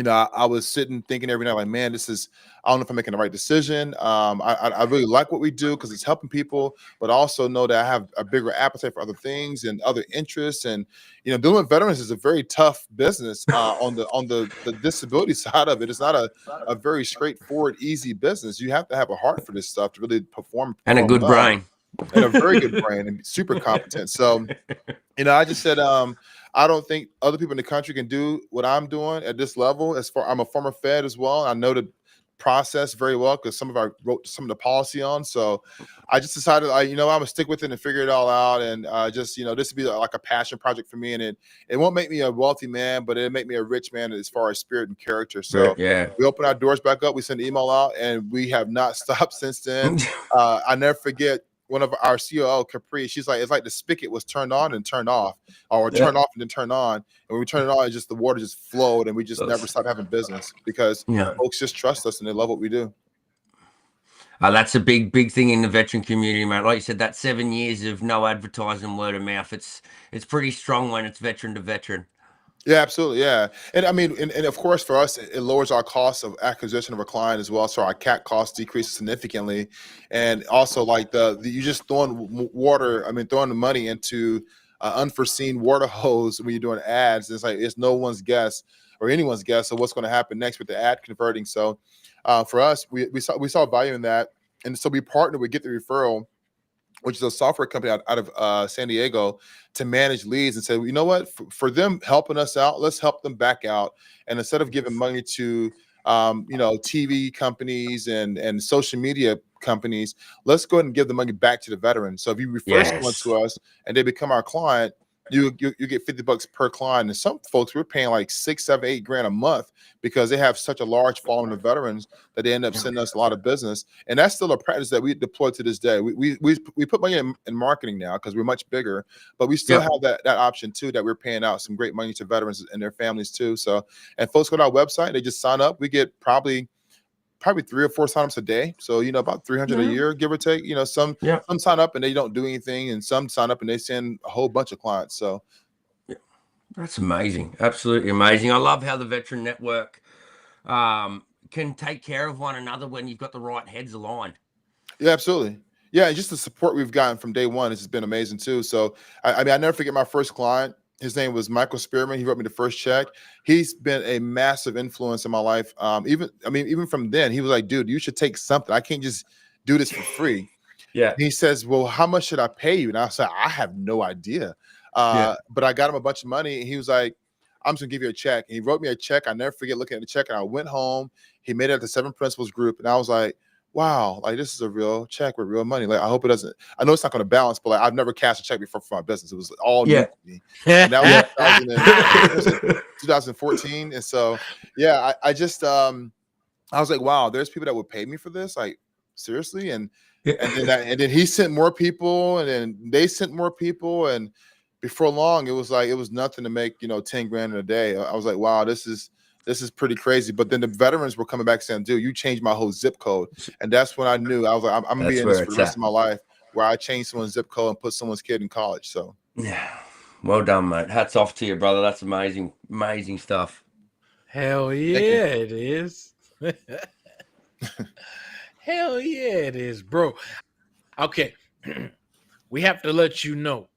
I was sitting thinking every night, like, man, I don't know if I'm making the right decision. I really like what we do because it's helping people, but I also know that I have a bigger appetite for other things and other interests. And, dealing with veterans is a very tough business on the disability side of it. It's not a very straightforward, easy business. You have to have a heart for this stuff to really perform and a good brain. And a very good brain and super competent. So, I just said, I don't think other people in the country can do what I'm doing at this level. I'm a former Fed as well. I know the process very well because I wrote some of the policy on. So I just decided, I'm gonna stick with it and figure it all out. And this would be like a passion project for me. And it won't make me a wealthy man, but it'll make me a rich man as far as spirit and character. So we open our doors back up. We send email out, and we have not stopped since then. I never forget one of our COO, Capri. She's like, it's like the spigot was turned on and turned off, or turned off and then turned on. And when we turn it on, it's just the water just flowed, and we just never stopped having business because folks just trust us and they love what we do. That's a big thing in the veteran community, mate. Like you said, that 7 years of no advertising, word of mouth. It's pretty strong when it's veteran to veteran. Yeah, absolutely. Yeah. And I mean, and of course for us, it lowers our cost of acquisition of a client as well. So our CAC cost decreases significantly. And also like you just throwing the money into unforeseen water hose when you're doing ads. It's like, it's no one's guess or anyone's guess of what's going to happen next with the ad converting. So for us, we saw value in that. And so we partnered with Get the Referral, which is a software company out of San Diego, to manage leads, and say, you know what, for them helping us out, let's help them back out. And instead of giving money to, TV companies and social media companies, let's go ahead and give the money back to the veteran. So if you refer someone to us and they become our client, you get $50 per client. And some folks, we're paying like $6, $7, $8 grand a month because they have such a large following of veterans that they end up sending us a lot of business. And that's still a practice that we deploy to this day. We put money in marketing now because we're much bigger, but we still have that option too, that we're paying out some great money to veterans and their families too. So, and folks go to our website, they just sign up. We get probably 3 or 4 signups a day. So, about 300 a year, give or take. Some sign up and they don't do anything, and some sign up and they send a whole bunch of clients. So that's amazing. Absolutely amazing. I love how the Veteran Network can take care of one another when you've got the right heads aligned. Yeah, absolutely. Yeah, and just the support we've gotten from day one has been amazing too. So I never forget my first client. His name was Michael Spearman. He wrote me the first check. He's been a massive influence in my life. Even from then, he was like, dude, you should take something. I can't just do this for free. Yeah. He says, well, how much should I pay you? And I said, I have no idea. But I got him a bunch of money. And he was like, I'm just gonna give you a check. And he wrote me a check. I never forget looking at the check. And I went home. He made it at the 7 Principles group. And I was like, wow, like this is a real check with real money. Like I hope it doesn't. I know it's not going to balance, but like I've never cashed a check before for my business. It was all new to me. And that was 2014. And so I just I was like, wow, there's people that would pay me for this. Like seriously, and then he sent more people, and then they sent more people, and before long, it was nothing to make 10 grand in a day. I was like, wow, this is pretty crazy. But then the veterans were coming back saying, dude, you changed my whole zip code. And that's when I knew. I was like, I'm going to be in this for the rest of my life, where I changed someone's zip code and put someone's kid in college. So, yeah. Well done, mate. Hats off to you, brother. That's amazing. Amazing stuff. Hell yeah, it is. Hell yeah, it is, bro. Okay. We have to let you know.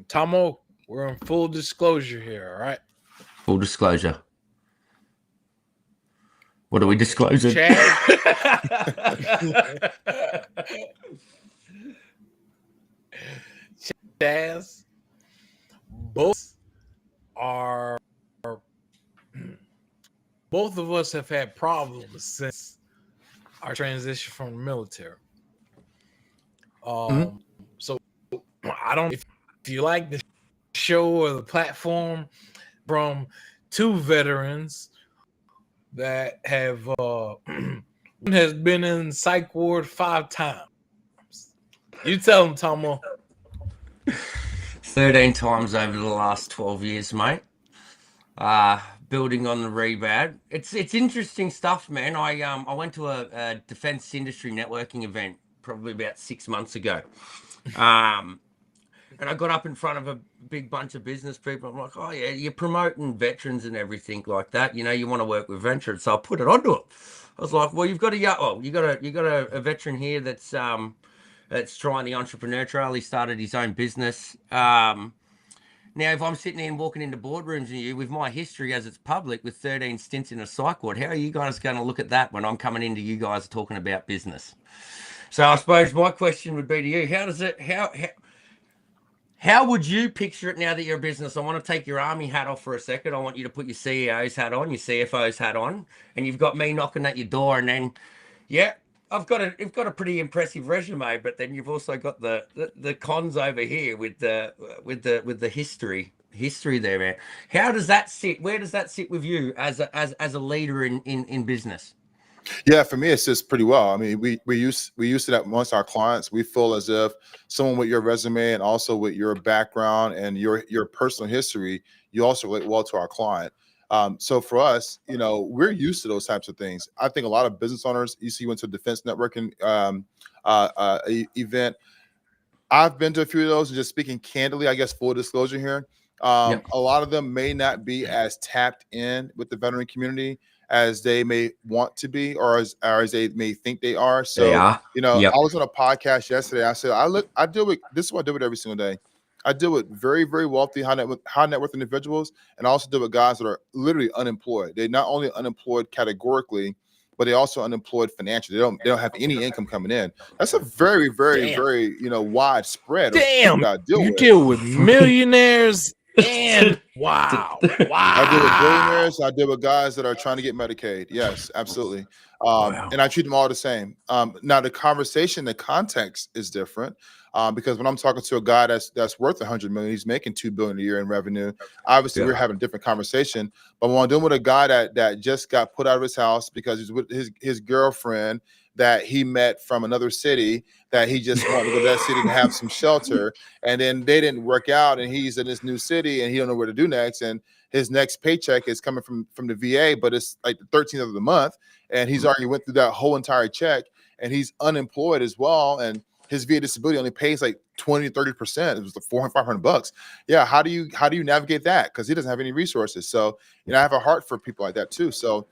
Tomo, we're in full disclosure here, all right? Full disclosure. What are we disclosing? Chas, both of us have had problems since our transition from the military. So I don't know if you like the show or the platform from two veterans that have one has been in psych ward 5 times. You tell them, Tomo. 13 times over the last 12 years, mate. Building on the rebound. It's interesting stuff, man. I went to a defense industry networking event probably about 6 months ago. And I got up in front of a big bunch of business people. I'm like, oh yeah, you're promoting veterans and everything like that. You want to work with veterans. So I put it onto them. I was like, well, you got a veteran here that's trying the entrepreneur trail. He started his own business. Now, if I'm sitting there and walking into boardrooms and with my history as it's public with 13 stints in a psych ward, how are you guys going to look at that when I'm coming into you guys talking about business? So I suppose my question would be to you: How would you picture it now that you're a business? I want to take your army hat off for a second. I want you to put your CEO's hat on, your CFO's hat on, and you've got me knocking at your door. And then, yeah, you've got a pretty impressive resume, but then you've also got the cons over here with the history there, man. How does that sit? Where does that sit with you as a leader in business? Yeah, for me, it's just pretty well. I mean, we used to that amongst our clients. We feel as if someone with your resume and also with your background and your personal history, you also relate well to our client. So for us, we're used to those types of things. I think a lot of business owners, you see, went to a defense networking event. I've been to a few of those, and just speaking candidly, I guess full disclosure here, a lot of them may not be as tapped in with the veteran community as they may want to be, or as they may think they are. So, They are. I was on a podcast yesterday. I said, I deal with this is what I deal with every single day. I deal with very, very wealthy, high net worth individuals, and I also deal with guys that are literally unemployed. They're not only unemployed categorically, but they also unemployed financially. They don't have any income coming in. That's a very, very, very widespread. Damn, you deal with millionaires and wow. I deal with billionaires. I deal with guys that are trying to get Medicaid. Yes, absolutely. And I treat them all the same. Now the conversation, the context is different. Because when I'm talking to a guy that's worth 100 million, he's making $2 billion a year in revenue. Obviously, we're having a different conversation. But when I'm dealing with a guy that just got put out of his house because he's with his girlfriend that he met from another city, that he just wanted to go to that city to have some shelter, and then they didn't work out, and he's in this new city and he don't know where to do next, and his next paycheck is coming from the VA, but it's like the 13th of the month, and he's already went through that whole entire check, and he's unemployed as well, and his VA disability only pays like 20 to 30%. It was like $400-500. Yeah, how do you navigate that? Because he doesn't have any resources. So I have a heart for people like that too. So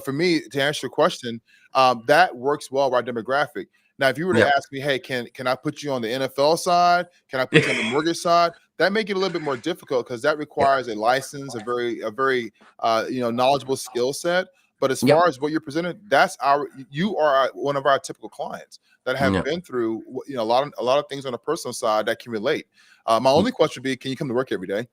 for me, to answer your question, that works well with our demographic. Now, if you were to ask me, hey, can I put you on the NFL side? Can I put you on the mortgage side? That make it a little bit more difficult because that requires a license, a very knowledgeable skill set. But as far as what you're presenting, you are one of our typical clients that have been through a lot of things on the personal side that can relate. My only question would be, can you come to work every day?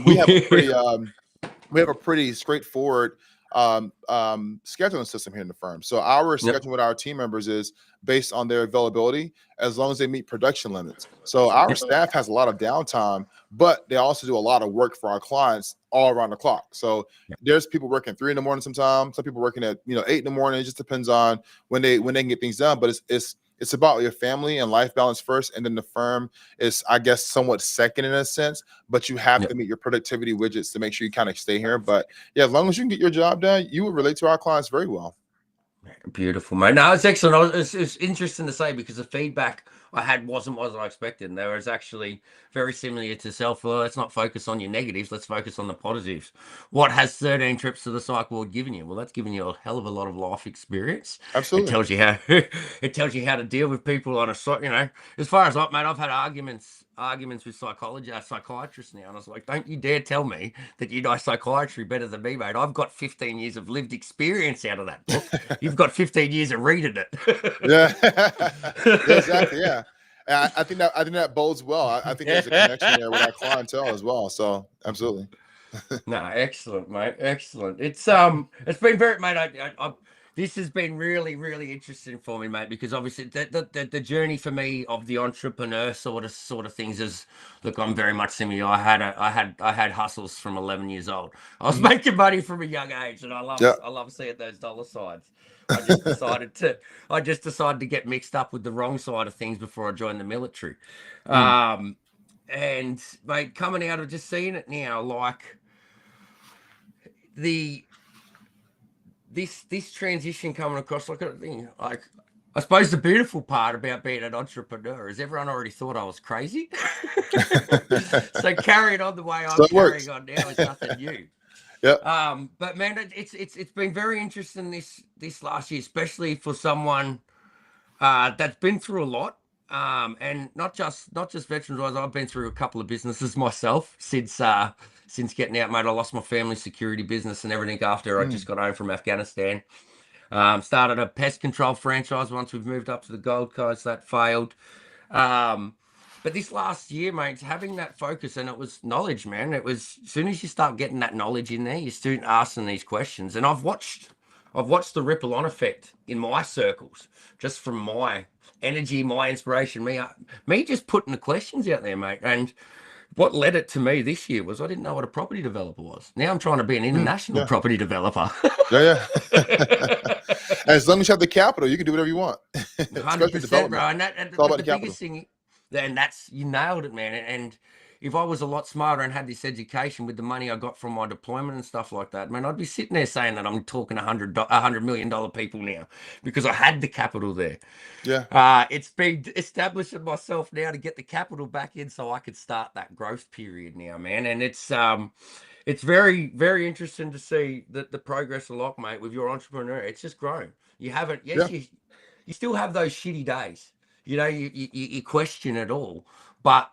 We have a pretty straightforward scheduling system here in the firm. So our scheduling with our team members is based on their availability, as long as they meet production limits. So our staff has a lot of downtime, but they also do a lot of work for our clients all around the clock. So there's people working 3 a.m. sometimes, some people working at 8 a.m. It just depends on when they can get things done. But it's about your family and life balance first, and then the firm is, I guess, somewhat second in a sense. But you have to meet your productivity widgets to make sure you kind of stay here. But yeah, as long as you can get your job done, you will relate to our clients very well. Beautiful, mate. No, it's excellent. It's interesting to say because the feedback I had wasn't what I expected. There was actually very similar to self. Well, let's not focus on your negatives. Let's focus on the positives. What has 13 trips to the psych ward given you? Well, that's given you a hell of a lot of life experience. Absolutely. It tells you how to deal with people on a as far as mate, I've had arguments with psychiatrists now, and I was like, don't you dare tell me that you know psychiatry better than me, mate. I've got 15 years of lived experience out of that book. You've got 15 years of reading it. Yeah. Exactly. Yeah. And I think that bodes well. I think there's a connection there with our clientele as well. So absolutely. No, excellent, mate. Excellent. It's been very, mate. This has been really, really interesting for me, mate, because obviously the journey for me of the entrepreneur sort of things is, look, I'm very much similar. I had hustles from 11 years old. I was making money from a young age, and I love seeing those dollar signs. I just decided to get mixed up with the wrong side of things before I joined the military. And mate, coming out of just seeing it now, like this transition coming across, like I suppose the beautiful part about being an entrepreneur is everyone already thought I was crazy. So carrying on the way I'm carrying on now is nothing new. Yeah. But man, it's been very interesting this last year, especially for someone that's been through a lot. And not just veterans wise, I've been through a couple of businesses myself since getting out, mate. I lost my family security business and everything after I just got home from Afghanistan. Started a pest control franchise once we've moved up to the Gold Coast. That failed. But this last year, mate, having that focus, and it was knowledge, man. It was as soon as you start getting that knowledge in there, you start asking these questions. And I've watched the ripple on effect in my circles, just from my energy, my inspiration, me just putting the questions out there, mate. And what led it to me this year was I didn't know what a property developer was. Now I'm trying to be an international property developer. Yeah. As long as you have the capital, you can do whatever you want. 100%, bro. And it's all about the the biggest thing, and that's, you nailed it, man. And if I was a lot smarter and had this education with the money I got from my deployment and stuff like that, man, I'd be sitting there saying that I'm talking $100 million people now because I had the capital there. Yeah. It's been establishing myself now to get the capital back in so I could start that growth period now, man. And it's very, very interesting to see the progress a lot, mate, with your entrepreneur. It's just grown. You haven't, you still have those shitty days. You know, you question it all, but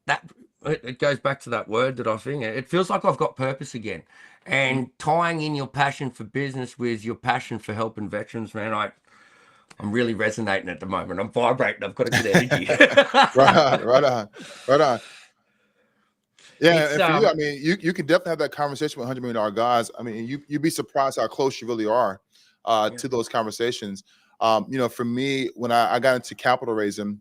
that it goes back to that word that I think it feels like I've got purpose again, and tying in your passion for business with your passion for helping veterans, man. I'm really resonating at the moment. I'm vibrating. I've got a good energy. Right on. Yeah, and for you, I mean, you can definitely have that conversation with $100 million guys. I mean, you'd be surprised how close you really are to those conversations. You know, for me, when I got into capital raising,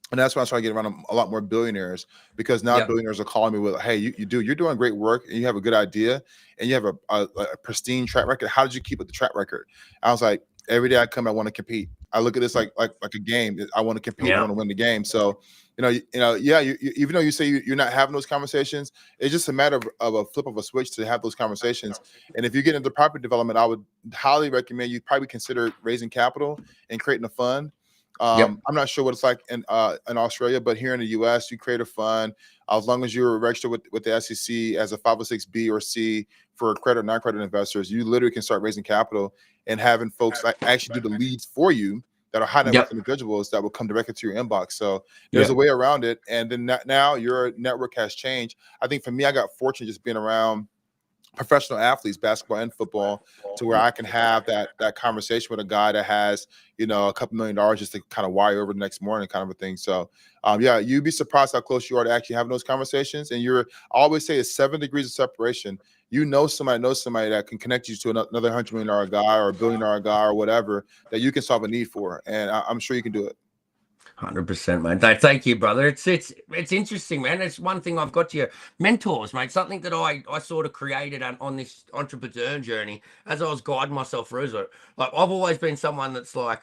and that's when I started getting around a lot more billionaires, because now billionaires are calling me with, hey, you're doing great work, and you have a good idea, and you have a pristine track record. How did you keep up the track record? I was like, every day I come, I want to compete. I look at this like a game. I want to compete. I want to win the game. So, even though you say you're not having those conversations, it's just a matter of a flip of a switch to have those conversations. And if you get into property development, I would highly recommend you probably consider raising capital and creating a fund. I'm not sure what it's like in Australia, but here in the US, you create a fund as long as you're registered with the SEC as a 506B or C for credit or non-credit investors. You literally can start raising capital and having folks like actually do the leads for you that are high net worth individuals that will come directly to your inbox. So there's a way around it. And then now your network has changed. I think for me, I got fortunate just being around professional athletes, basketball and football, to where I can have that conversation with a guy that has, a couple $1 million just to kind of wire over the next morning kind of a thing. So you'd be surprised how close you are to actually having those conversations. And I always say it's 7 degrees of separation. Somebody that can connect you to another $100 million guy or $1 billion guy or whatever that you can solve a need for. And I'm sure you can do it. 100%, man. Thank you, brother. It's interesting, man. It's one thing I've got you. Mentors, mate. Something that I sort of created on this entrepreneur journey as I was guiding myself through it. Like, I've always been someone that's like,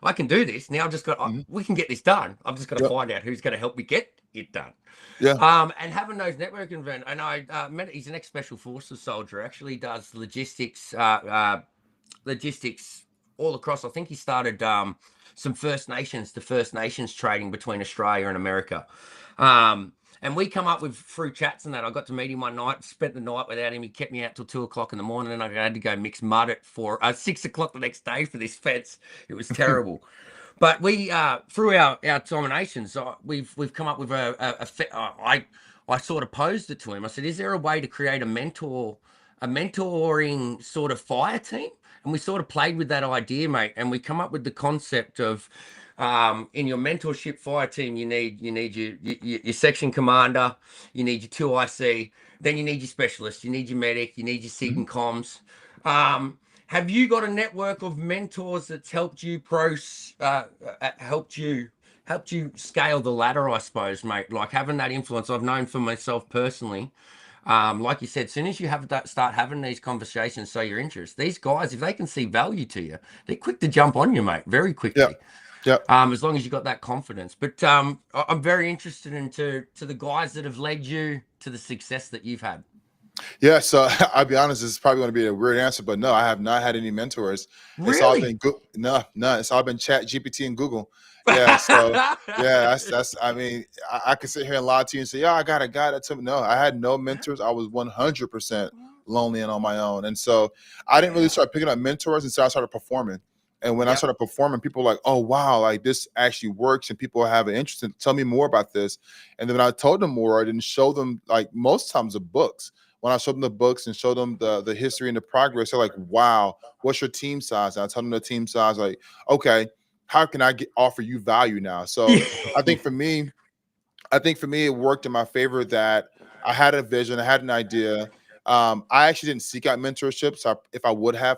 I can do this. Now I've just got, we can get this done. I've just got to find out who's going to help me get it done. Yeah. And having those networking events, and I met, he's an ex-special forces soldier, actually does logistics all across. I think he started some First Nations to First Nations trading between Australia and America. And we come up with through chats and that. I got to meet him one night, spent the night without him. He kept me out till 2:00 in the morning, and I had to go mix mud at 6:00 the next day for this fence. It was terrible. But we, through our dominations, we've come up with I sort of posed it to him. I said, is there a way to create a mentoring sort of fire team? And we sort of played with that idea, mate. And we come up with the concept of, in your mentorship fire team, you need your section commander, you need your 2IC, then you need your specialist, you need your medic, you need your SIG and comms. Have you got a network of mentors that's helped you helped you scale the ladder, I suppose, mate? Like having that influence, I've known for myself personally. Like you said, as soon as you start having these conversations, so your interest, these guys, if they can see value to you, they're quick to jump on you, mate, very quickly. Yeah. As long as you got that confidence. But I'm very interested into the guys that have led you to the success that you've had. Yeah, so I'll be honest, this is probably going to be a weird answer, but no, I have not had any mentors. Really? It's all been none. It's all been Chat GPT and Google. Yeah, so that's. I mean, I can sit here and lie to you and say, yeah, I got a guy that told me. No, I had no mentors. I was 100% lonely and on my own, and so I didn't really start picking up mentors until I started performing. And when I started performing, people were like, oh, wow, like this actually works. And people have an interest in, tell me more about this. And then when I told them more, I didn't show them, like most times, the books. When I showed them the books and showed them the history and the progress, they're like, wow, what's your team size? And I tell them the team size, like, okay, how can I offer you value now? So I think for me, I think for me, it worked in my favor that I had a vision, I had an idea. I actually didn't seek out mentorship. So if I would have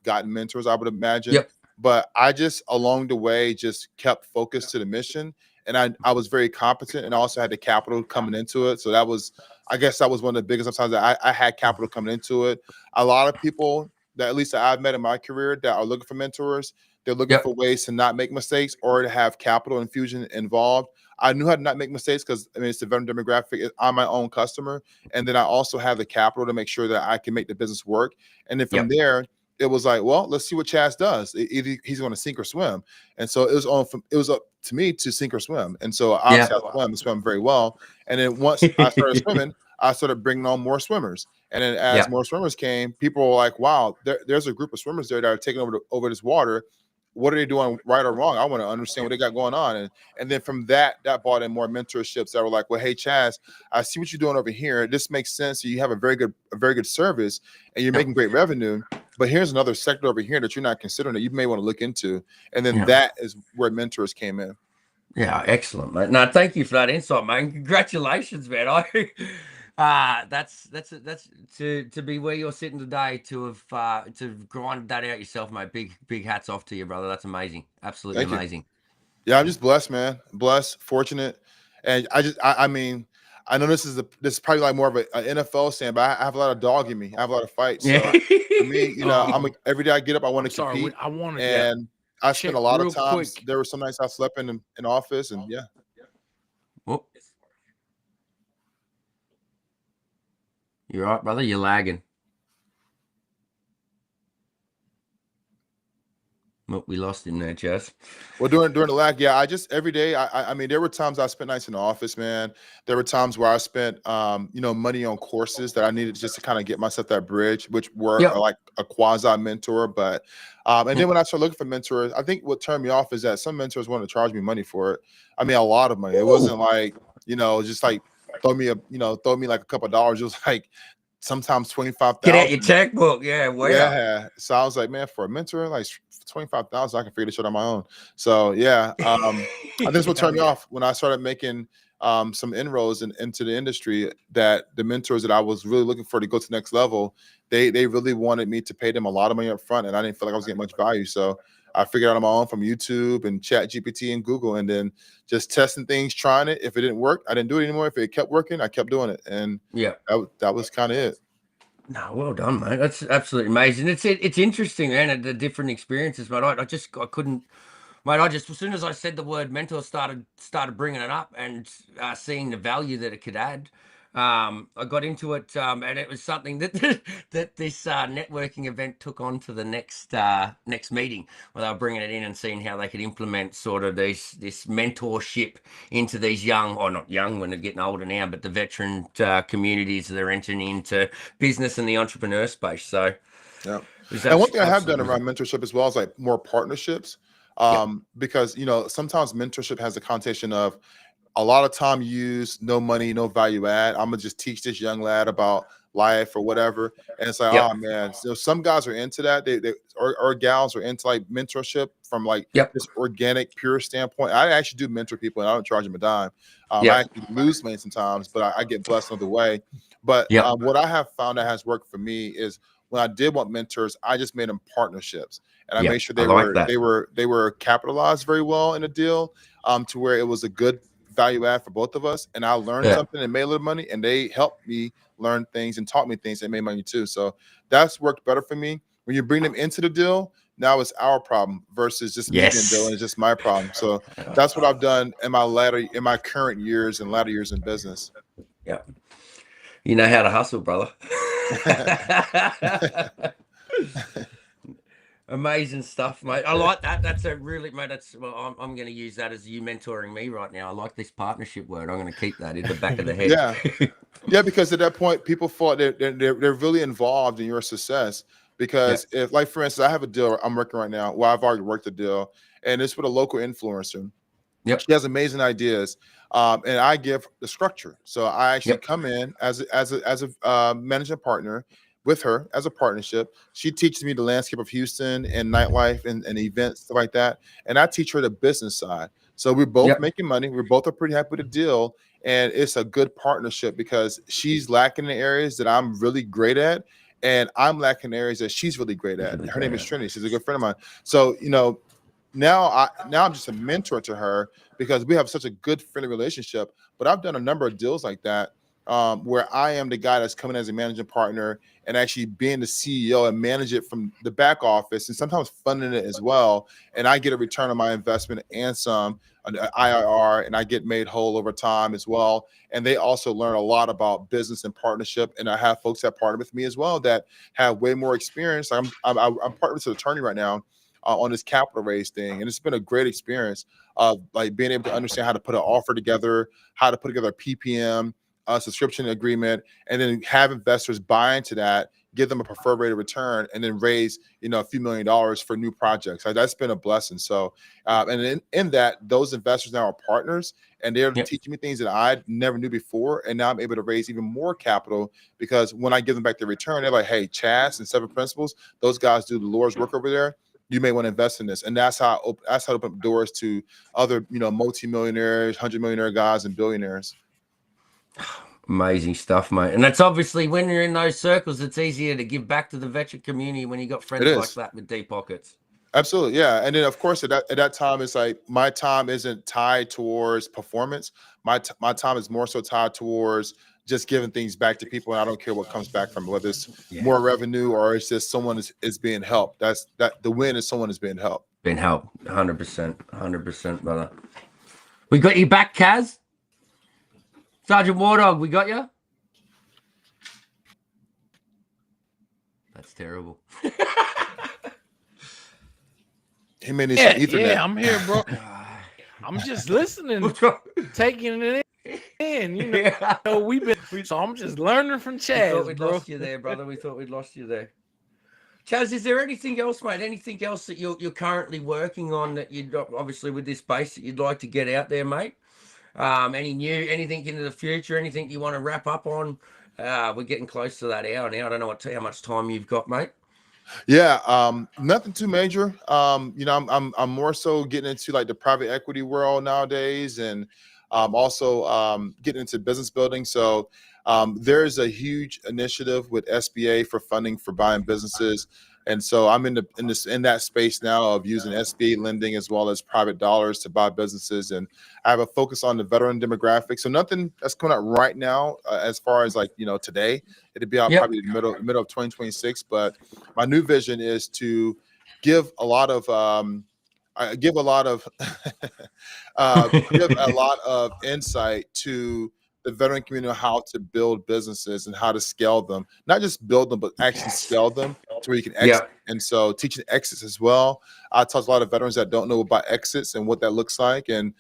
gotten mentors, I would imagine. Yep. But I just along the way just kept focused to the mission. And I was very competent and also had the capital coming into it. So I guess that was one of the biggest sometimes that I had capital coming into it. A lot of people that at least I've met in my career that are looking for mentors, they're looking for ways to not make mistakes or to have capital infusion involved. I knew how to not make mistakes because it's the veteran demographic. I'm my own customer, and then I also have the capital to make sure that I can make the business work. And then from there, it was like, well, let's see what Chas does. Either he's going to sink or swim. And so it was up to me to sink or swim. And so obviously I swam very well. And then once I started swimming, I started bringing on more swimmers. And then as more swimmers came, people were like, wow, there's a group of swimmers there that are taking over this water. What are they doing right or wrong? I want to understand what they got going on. And then from that brought in more mentorships that were like, well, hey, Chas, I see what you're doing over here. This makes sense. You have a very good service and you're making great revenue. But here's another sector over here that you're not considering that you may want to look into. And then that is where mentors came in. Yeah, excellent, mate. No, thank you for that insight, mate. Congratulations, man. That's to be where you're sitting today, to have grinded that out yourself, mate. Big hats off to you, brother. That's amazing. Absolutely amazing. Yeah, I'm just blessed, man. Blessed, fortunate, and I mean, I know this is probably like more of an NFL stand, but I have a lot of dog in me. I have a lot of fights. So for me, every day I get up, I want to compete. I spent a lot of times. There were some nights I slept in office, and Whoop. You're right, brother. You're lagging. Well, we lost him there, Chas. Well, during the lag, every day. I mean, there were times I spent nights in the office, man. There were times where I spent, money on courses that I needed just to kind of get myself that bridge, which were like a quasi mentor. But, and then when I started looking for mentors, I think what turned me off is that some mentors wanted to charge me money for it. I mean, a lot of money. It wasn't like, just like throw me like a couple of dollars. It was like sometimes $25,000. Get out your checkbook. Yeah. Wow. Yeah. So I was like, man, for a mentor, like $25,000, I can figure this shit on my own. So I think that's what turned me off when I started making some inroads into the industry, that the mentors that I was really looking for to go to the next level, they really wanted me to pay them a lot of money up front, and I didn't feel like I was getting much value. So I figured out on my own from YouTube and Chat GPT and Google, and then just testing things, trying it. If it didn't work, I didn't do it anymore. If it kept working, I kept doing it. And that was kind of it. No, well done, mate. That's absolutely amazing. It's interesting, man, the different experiences, but I couldn't, mate. As soon as I said the word mentor, started bringing it up and seeing the value that it could add. I got into it, and it was something that this networking event took on to the next meeting, where they were bringing it in and seeing how they could implement sort of this mentorship into these young, or not young when they're getting older now, but the veteran communities that they're entering into business and the entrepreneur space. So and one thing I have done around mentorship as well is like more partnerships, because sometimes mentorship has the connotation of a lot of time used, no money, no value add. I'm gonna just teach this young lad about life or whatever. And it's like, oh man. So some guys are into that. Or gals are into like mentorship from like this organic, pure standpoint. I actually do mentor people and I don't charge them a dime. I actually lose money sometimes, but I get blessed on the way. But what I have found that has worked for me is when I did want mentors, I just made them partnerships. And I made sure they were capitalized very well in a deal, to where it was a good value add for both of us, and I learned something and made a little money, and they helped me learn things and taught me things that made money too. So that's worked better for me. When you bring them into the deal, now it's our problem versus just me being deal, and it's just my problem. So that's what I've done in my current years and latter years in business. Yeah, you know how to hustle, brother. Amazing stuff, mate. I like that. That's a really, mate. I'm going to use that as you mentoring me right now. I like this partnership word. I'm going to keep that in the back of the head. Yeah, because at that point, people thought they're really involved in your success. Because if, like, for instance, I have a deal I'm working right now. Well, I've already worked a deal, and it's with a local influencer. She has amazing ideas, and I give the structure. So I actually come in as a managing partner with her as a partnership. She teaches me the landscape of Houston and nightlife and events, stuff like that. And I teach her the business side. So we're both making money. We're both are pretty happy with the deal. and it's a good partnership because she's lacking in areas that I'm really great at, and I'm lacking in areas that she's really great at. Her name is Trinity. She's a good friend of mine. So, now I'm just a mentor to her because we have such a good friendly relationship. But I've done a number of deals like that, where I am the guy that's coming as a managing partner and actually being the CEO and manage it from the back office and sometimes funding it as well. And I get a return on my investment and some, an IRR, and I get made whole over time as well. And they also learn a lot about business and partnership. And I have folks that partner with me as well that have way more experience. I'm partnered with an attorney right now on this capital raise thing, and it's been a great experience of like being able to understand how to put an offer together, how to put together a PPM, a subscription agreement, and then have investors buy into that, give them a preferred rate of return, and then raise a few $1 million for new projects. That's been a blessing. So, and in that, those investors now are partners, and they're teaching me things that I never knew before, and now I'm able to raise even more capital because when I give them back their return, they're like, "Hey, Chas and Seven Principles, those guys do the Lord's work over there. You may want to invest in this," and that's how I open up doors to other multimillionaires, 100-millionaire guys, and billionaires. Amazing stuff, mate. And that's obviously when you're in those circles, it's easier to give back to the veteran community when you got friends like that with deep pockets. Absolutely, yeah. And then of course at that time, it's like my time isn't tied towards performance. My time is more so tied towards just giving things back to people, and I don't care what comes back from it, whether it's more revenue or it's just someone is being helped. That's the win is someone is being helped. Being helped, 100%, brother. We got you back, Kaz. Sergeant WarDawg, we got you. That's terrible. He may need some Ethernet. Yeah, I'm here, bro. I'm just listening, taking it in. We've been. So I'm just learning from Chas. We thought we'd lost you there, brother. We thought we'd lost you there. Chas, is there anything else, mate? Anything else that you're currently working on that you'd obviously with this base that you'd like to get out there, mate? Anything into the future? Anything you want to wrap up on? We're getting close to that hour now. I don't know how much time you've got, mate. Yeah, nothing too major. I'm more so getting into like the private equity world nowadays, and also getting into business building. So there's a huge initiative with SBA for funding for buying businesses. And so I'm in that space now of using SBA lending as well as private dollars to buy businesses, and I have a focus on the veteran demographic. So nothing that's coming out right now as far as like today. It'll be out probably the middle of 2026. But my new vision is to give a lot of give a lot of insight to the veteran community on how to build businesses and how to scale them, not just build them, but actually scale them to where you can exit. And so teaching exits as well. I talk to a lot of veterans that don't know about exits and what that looks like, and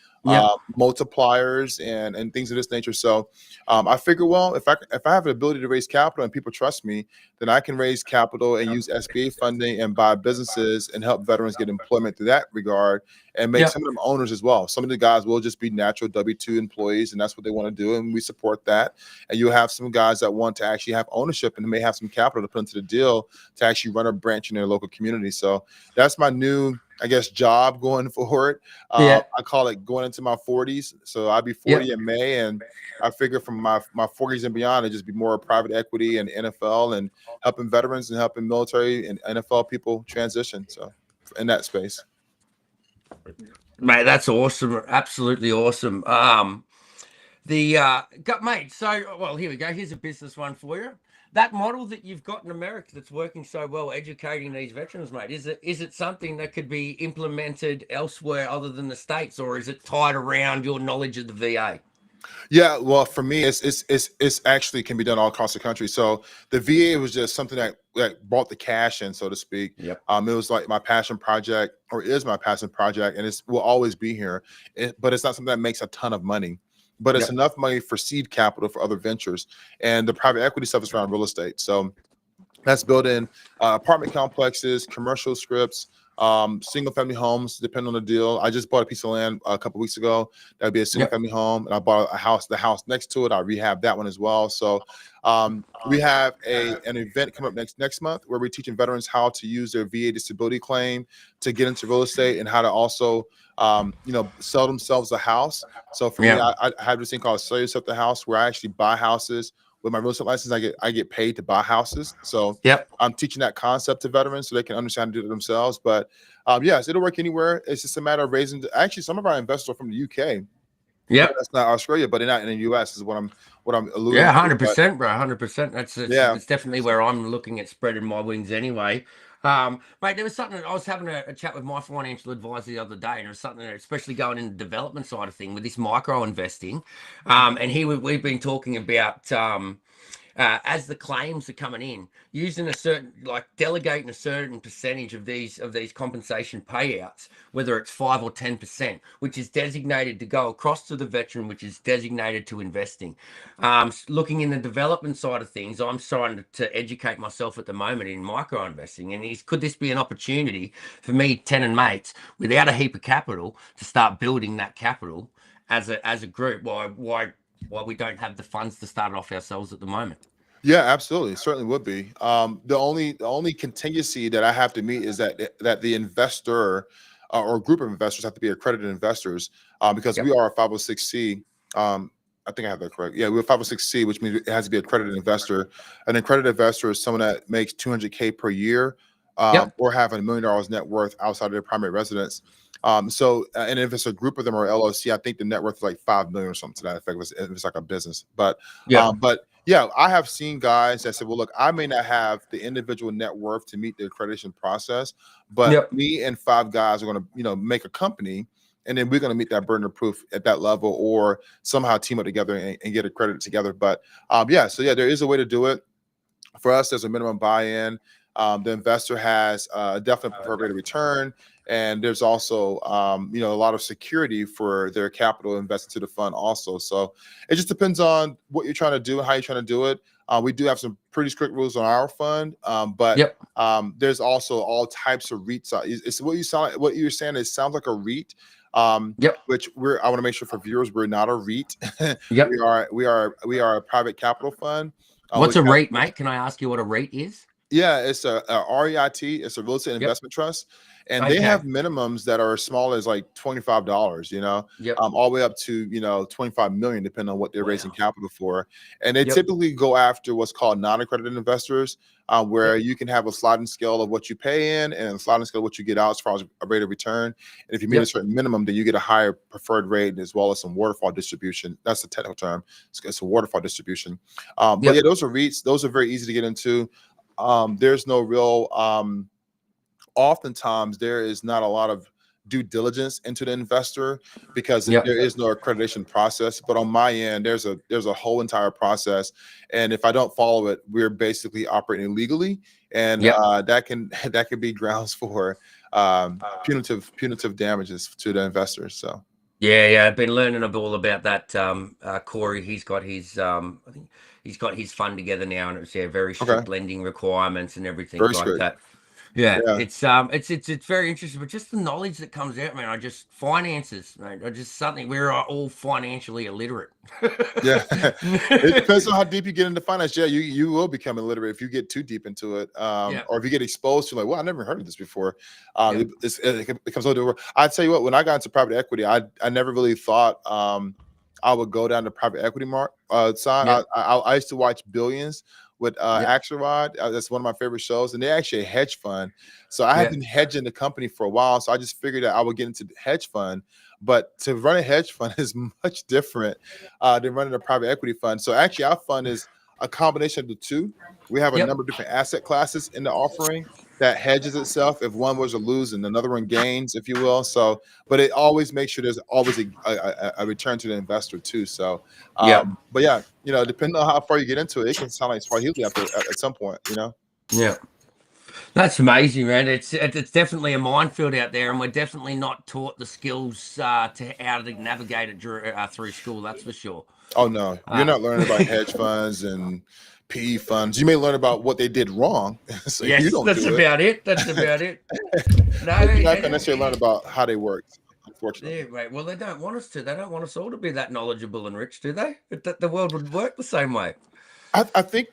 multipliers and things of this nature. So I figure, well, if I have the ability to raise capital and people trust me, then I can raise capital and use SBA funding and buy businesses and help veterans get employment through that regard, and make some of them owners as well. Some of the guys will just be natural W-2 employees, and that's what they want to do, and we support that. And you'll have some guys that want to actually have ownership and may have some capital to put into the deal to actually run a branch in their local community. So that's my new, I guess, job going forward. I call it going into my 40s. So I'll be 40 in May, and I figure from my 40s and beyond, it just be more private equity and NFL and helping veterans and helping military and NFL people transition. So in that space. Mate, that's awesome. Absolutely awesome. Mate, so, well, here we go. Here's a business one for you. That model that you've got in America that's working so well, educating these veterans, mate, is it something that could be implemented elsewhere other than the States, or is it tied around your knowledge of the VA? Yeah, well, for me, it's actually can be done all across the country. So the VA was just something that brought the cash in, so to speak. It was like my passion project, or is my passion project, and it will always be here. But it's not something that makes a ton of money. But it's enough money for seed capital for other ventures, and the private equity stuff is around real estate. So that's building apartment complexes, commercial scripts, Single family homes, depending on the deal. I just bought a piece of land a couple weeks ago. That'd be a single family home, and I bought a house. The house next to it, I rehab that one as well. So we have an event coming up next month where we're teaching veterans how to use their VA disability claim to get into real estate and how to also sell themselves a house. So for me, I have this thing called Sell Yourself the House, where I actually buy houses. With my real estate license, I get paid to buy houses. So I'm teaching that concept to veterans so they can understand to do it themselves. But yes, it'll work anywhere. It's just a matter of raising. Actually, some of our investors are from the UK. Yeah, that's not Australia, but they're not in the US. Is what I'm alluding. Yeah, 100%, bro, 100%. That's definitely where I'm looking at spreading my wings anyway. Mate, there was something I was having a chat with my financial advisor the other day, and it was something, especially going in the development side of thing with this micro investing. And we've been talking about as the claims are coming in, using delegating a certain percentage of these compensation payouts, whether it's 5 or 10%, which is designated to go across to the veteran, which is designated to investing. Looking in the development side of things, I'm trying to educate myself at the moment in micro investing, and could this be an opportunity for me, 10 and mates, without a heap of capital, to start building that capital as a group? Why we don't have the funds to start it off ourselves at the moment? Yeah, absolutely. It certainly would be. The only contingency that I have to meet is that the investor or group of investors have to be accredited investors because we are a 506c. I think I have that correct. Yeah, we're a 506c, which means it has to be an accredited investor. An accredited investor is someone that makes $200K per year or have $1 million net worth outside of their primary residence. And if it's a group of them or LLC, I think the net worth is like 5 million or something to that effect. If it's like a business, but I have seen guys that said, well, look, I may not have the individual net worth to meet the accreditation process, but me and 5 guys are going to, make a company, and then we're going to meet that burden of proof at that level, or somehow team up together and get accredited together. But there is a way to do it. For us, there's a minimum buy-in. The investor has a definite preferred rate of return. And there's also, a lot of security for their capital invested to the fund also. So it just depends on what you're trying to do and how you're trying to do it. We do have some pretty strict rules on our fund, but there's also all types of REITs. It's what you're saying. It sounds like a REIT, which I want to make sure for viewers, we're not a REIT. We are a private capital fund. What's a REIT, mate? Can I ask you what a REIT is? Yeah, it's a REIT. It's a real estate investment trust, and they have minimums that are as small as like $25, all the way up to 25 million, depending on what they're raising capital for. And they typically go after what's called non-accredited investors, where you can have a sliding scale of what you pay in and a sliding scale of what you get out as far as a rate of return. And if you meet a certain minimum, then you get a higher preferred rate, as well as some waterfall distribution. That's the technical term. It's a waterfall distribution. Those are REITs. Those are very easy to get into. There's no real oftentimes there is not a lot of due diligence into the investor because there is no accreditation process. But on my end, there's a whole entire process, and if I don't follow it, we're basically operating illegally, and that can be grounds for punitive damages to the investors. So I've been learning all about that. Corey, he's got his I think he's got his fund together now, and it's very strict lending requirements and everything that. It's very interesting, but just the knowledge that comes out, man. Finances, mate. We're all financially illiterate. It depends on how deep you get into finance. You will become illiterate if you get too deep into it, or if you get exposed to I never heard of this before. It becomes a little. I tell you what, when I got into private equity, I never really thought I would go down the private equity side. I used to watch Billions with Axelrod. That's one of my favorite shows, and they're actually a hedge fund. So I had been hedging the company for a while, so I just figured that I would get into the hedge fund. But to run a hedge fund is much different than running a private equity fund. So actually, our fund is a combination of the two. We have a number of different asset classes in the offering that hedges itself if one was to lose and another one gains, if you will. So, but it always makes sure there's always a return to the investor too. So, depending on how far you get into it, it can sound like Swahili at some point, Yeah. That's amazing, man. It's definitely a minefield out there, and we're definitely not taught the skills to how to navigate it through school. That's for sure. Oh no, you're not learning about hedge funds and PE funds. You may learn about what they did wrong, so you Yes, don't that's do about it. That's about it. No, But you're not gonna necessarily learn about how they work, unfortunately. yeah, mate. Well, they don't want us to. They don't want us all to be that knowledgeable and rich, do they? The world would work the same way. I think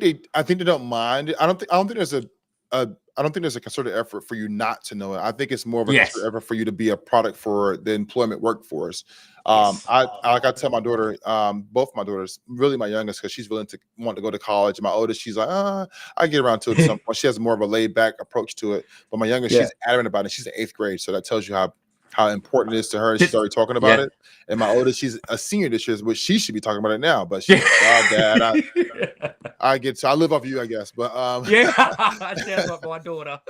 they don't mind. I don't think there's a concerted effort for you not to know it. I think it's more of a Yes. concerted effort for you to be a product for the employment workforce. Yes. I tell my daughter, both my daughters, really my youngest, because she's want to go to college. And my oldest, she's like, I get around to it at some point. She has more of a laid back approach to it. But my youngest, she's adamant about it. She's in 8th grade, so that tells you how important it is to her. She's already talking about it. And my oldest, she's a senior this year, which she should be talking about it now. But she's like, oh, Dad, I live off you, I guess. But that sounds like my daughter.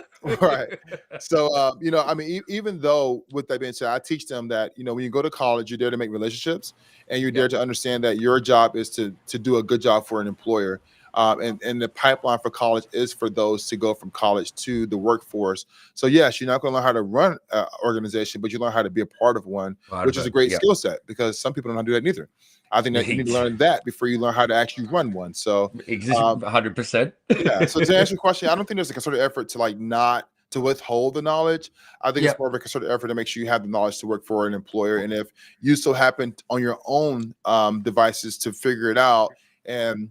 right. So I mean, even though with that being said, I teach them that when you go to college, you're there to make relationships, and you're there to understand that your job is to do a good job for an employer. And the pipeline for college is for those to go from college to the workforce. So yes, you're not going to learn how to run an organization, but you learn how to be a part of one, which is a great skill set, because some people don't know how to do that neither. I think that you need to learn that before you learn how to actually run one. So 100%. Yeah. So to answer your question, I don't think there's a concerted effort to not to withhold the knowledge. I think it's more of a concerted effort to make sure you have the knowledge to work for an employer. And if you so happen on your own devices to figure it out and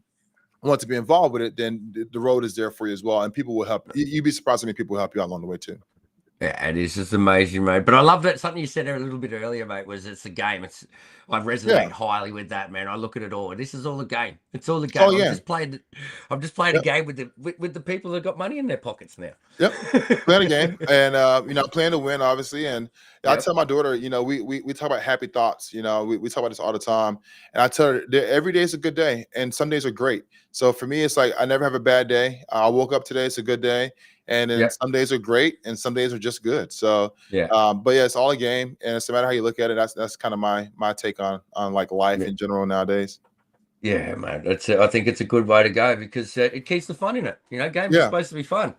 want to be involved with it, then the road is there for you as well. And people will help. You'd be surprised how many people will help you out along the way too. Yeah, it is just amazing, mate. But I love that something you said a little bit earlier, mate, was it's a game. I resonate highly with that, man. I look at it all. This is all a game. It's all a game. I'm just playing a game with the people that got money in their pockets now. Yep, playing a game, and playing to win, obviously. And I tell my daughter, we talk about happy thoughts. We talk about this all the time, and I tell her that every day is a good day, and some days are great. So for me, it's like I never have a bad day. I woke up today; it's a good day. And then some days are great, and some days are just good. So, but it's all a game, and it's no matter how you look at it. That's kind of my take on like life in general nowadays. Yeah, man. I think it's a good way to go because it keeps the fun in it. Games are supposed to be fun.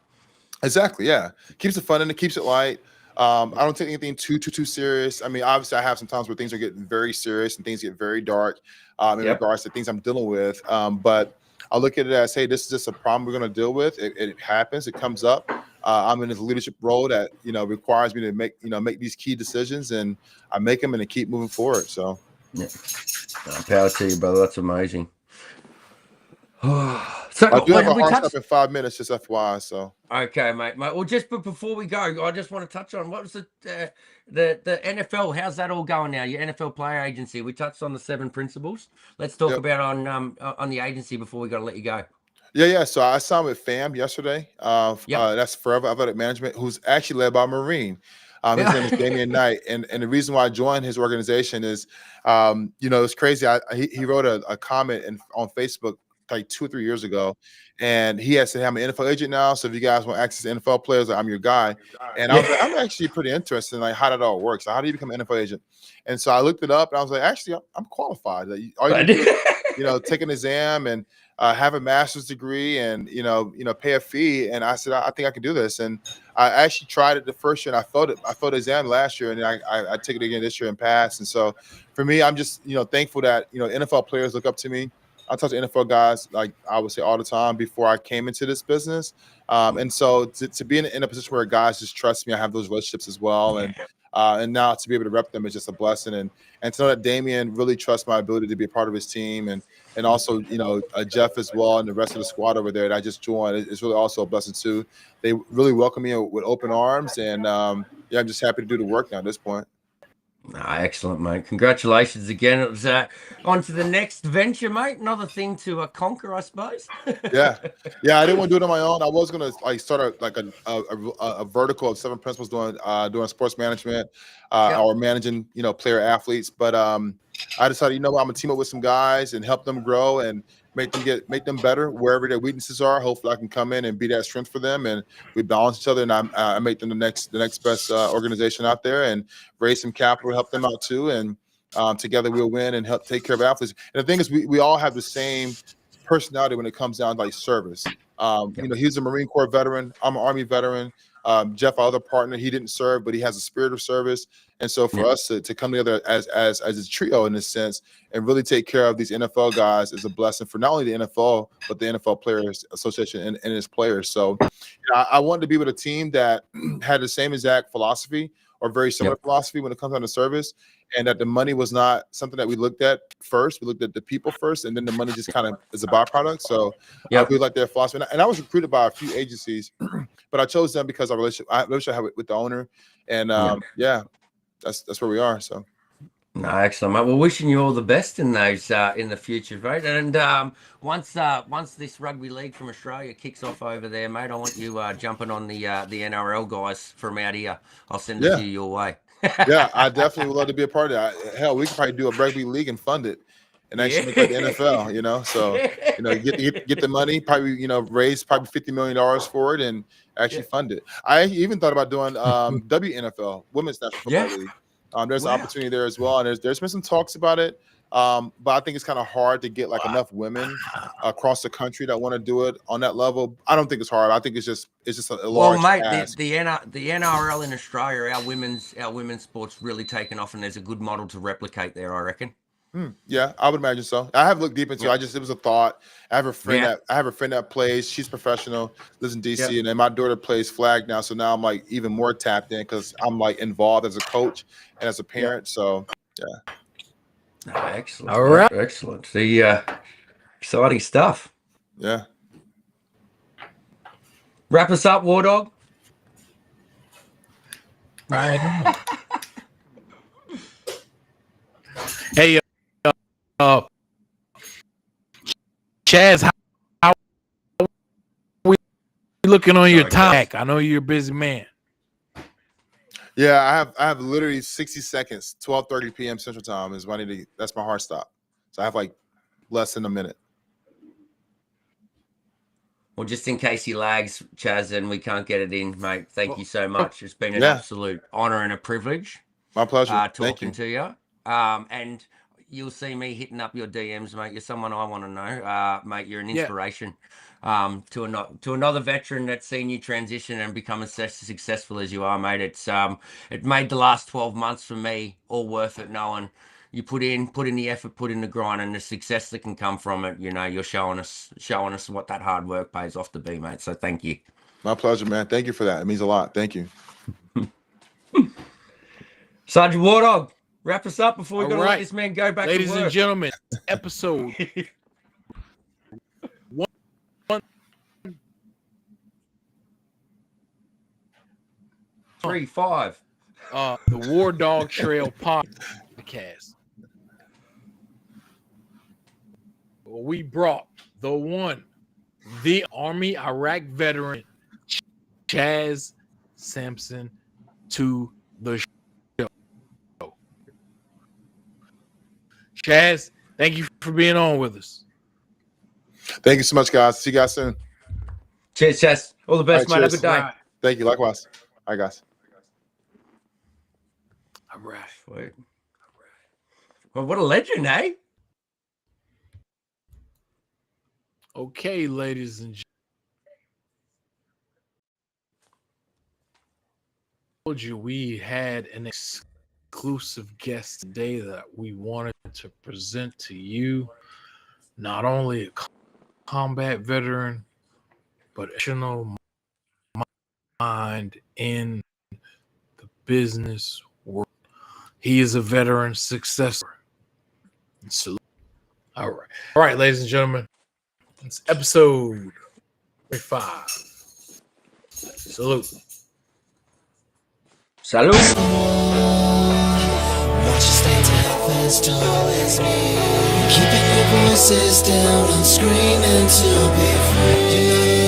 Exactly. Yeah, keeps it fun and it keeps it light. I don't take anything too serious. I mean, obviously, I have some times where things are getting very serious and things get very dark in regards to things I'm dealing with. But I look at it as, hey, this is just a problem we're going to deal with. It happens. It comes up. I'm in this leadership role that requires me to make these key decisions, and I make them and I keep moving forward. So, power to you, brother. That's amazing. So I do have a hard stop in 5 minutes, just FYI. So okay, mate. Well, just before we go, I just want to touch on what was the NFL. How's that all going now? Your NFL player agency. We touched on the 7 principles. Let's talk about on the agency before we got to let you go. Yeah. So I signed with FAM yesterday. That's Forever Athletic Management, who's actually led by a Marine. His name is Damian Knight, and the reason why I joined his organization is, it's crazy. He wrote a comment on Facebook like 2 or 3 years ago, and he had said, hey, I'm an NFL agent now, so if you guys want access to NFL players, I'm your guy. And I was like, I'm actually pretty interested in like how that all works. So how do you become an NFL agent? And so I looked it up, and I was like, actually, I'm qualified. Take an exam and have a master's degree, and pay a fee. And I said, I think I can do this. And I actually tried it the first year, and I failed it. I failed the exam last year, and I took it again this year and passed. And so for me, I'm just thankful that NFL players look up to me. I talk to NFL guys, like I would say all the time before I came into this business. And so to be in a position where guys just trust me, I have those relationships as well. And now to be able to rep them is just a blessing. And to know that Damian really trusts my ability to be a part of his team, and also, Jeff as well, and the rest of the squad over there that I just joined, it's really also a blessing too. They really welcome me with open arms, and I'm just happy to do the work now at this point. Excellent, mate. Congratulations again. It was on to the next venture, mate. Another thing to conquer, I suppose. Yeah. I didn't want to do it on my own. I was gonna start a vertical of 7 principles doing sports management or managing player athletes. But I decided I'm gonna team up with some guys and help them grow and make them better wherever their weaknesses are. Hopefully, I can come in and be that strength for them, and we balance each other. And I make them the next best organization out there, and raise some capital, help them out too. And together we'll win and help take care of athletes. And the thing is, we all have the same personality when it comes down to like service. He's a Marine Corps veteran. I'm an Army veteran. Jeff, our other partner, he didn't serve, but he has a spirit of service. And so for us to come together as a trio in this sense and really take care of these NFL guys is a blessing for not only the NFL, but the NFL Players Association and its players. So I wanted to be with a team that had the same exact philosophy or very similar philosophy when it comes down to service, and that the money was not something that we looked at first. We looked at the people first, and then the money just kind of is a byproduct. So I really like their philosophy. And I was recruited by a few agencies, but I chose them because of I have with the owner. And that's where we are. So no, excellent, mate. Well, wishing you all the best in those in the future, mate. And once this rugby league from Australia kicks off over there, mate, I want you jumping on the NRL guys from out here. I'll send it to you your way. Yeah, I definitely would love to be a part of that. Hell, we could probably do a rugby league and fund it and actually make it the NFL, you know. So, you know, get the money, probably, you know, raise probably $50 million for it and actually fund it. I even thought about doing WNFL, Women's National Football League. There's an opportunity there as well. And there's been some talks about it. But I think it's kind of hard to get like enough women across the country that want to do it on that level. I don't think it's hard. I think it's just a large task. The NRL in Australia, our women's sports really taken off, and there's a good model to replicate there, I reckon. Yeah, I would imagine so. I have looked deep into it. It was a thought. I have a friend that plays. She's professional, lives in DC, and then my daughter plays flag now. So now I'm like even more tapped in because I'm like involved as a coach and as a parent. So excellent. All right. Excellent. The exciting stuff. Yeah. Wrap us up, WarDawg. Right. Hey, Chaz, how we looking on your time? I know you're a busy man. Yeah, I have literally 60 seconds. 12:30 p.m. Central Time is when I need to. That's my hard stop. So I have like less than a minute. Well, just in case he lags, Chaz, and we can't get it in, mate. Thank you so much. It's been an absolute honor and a privilege. My pleasure. Talking to you. And you'll see me hitting up your DMs, mate. You're someone I want to know, mate. You're an inspiration to another veteran that's seen you transition and become as successful as you are, mate. It's it made the last 12 months for me all worth it, knowing you put in the effort, put in the grind, and the success that can come from it. You know, you're showing us what that hard work pays off to be, mate. So thank you. My pleasure, man. Thank you for that. It means a lot. Thank you. Sergeant WarDawg, wrap us up before we got to let this man go back to work. Ladies and gentlemen, episode 135. The WarDawg Trail Podcast. We brought the one, the Army Iraq veteran, Chas Sampson, to the show. Chaz, thank you for being on with us. Thank you so much, guys. See you guys soon. Cheers, Chas. All the best, mate. Have a good day. Right. Thank you. Likewise. All right, guys. All right. Sweet. Well, what a legend, eh? Okay, ladies and gentlemen. I told you we had an exclusive guest today that we wanted to present to you. Not only a combat veteran, but a professional mind in the business world. He is a veteran successor. Salute. All right, ladies and gentlemen. It's episode 5. Salute. Salute. Watch you stay fast, always me. Keeping your voices down and screaming to be free.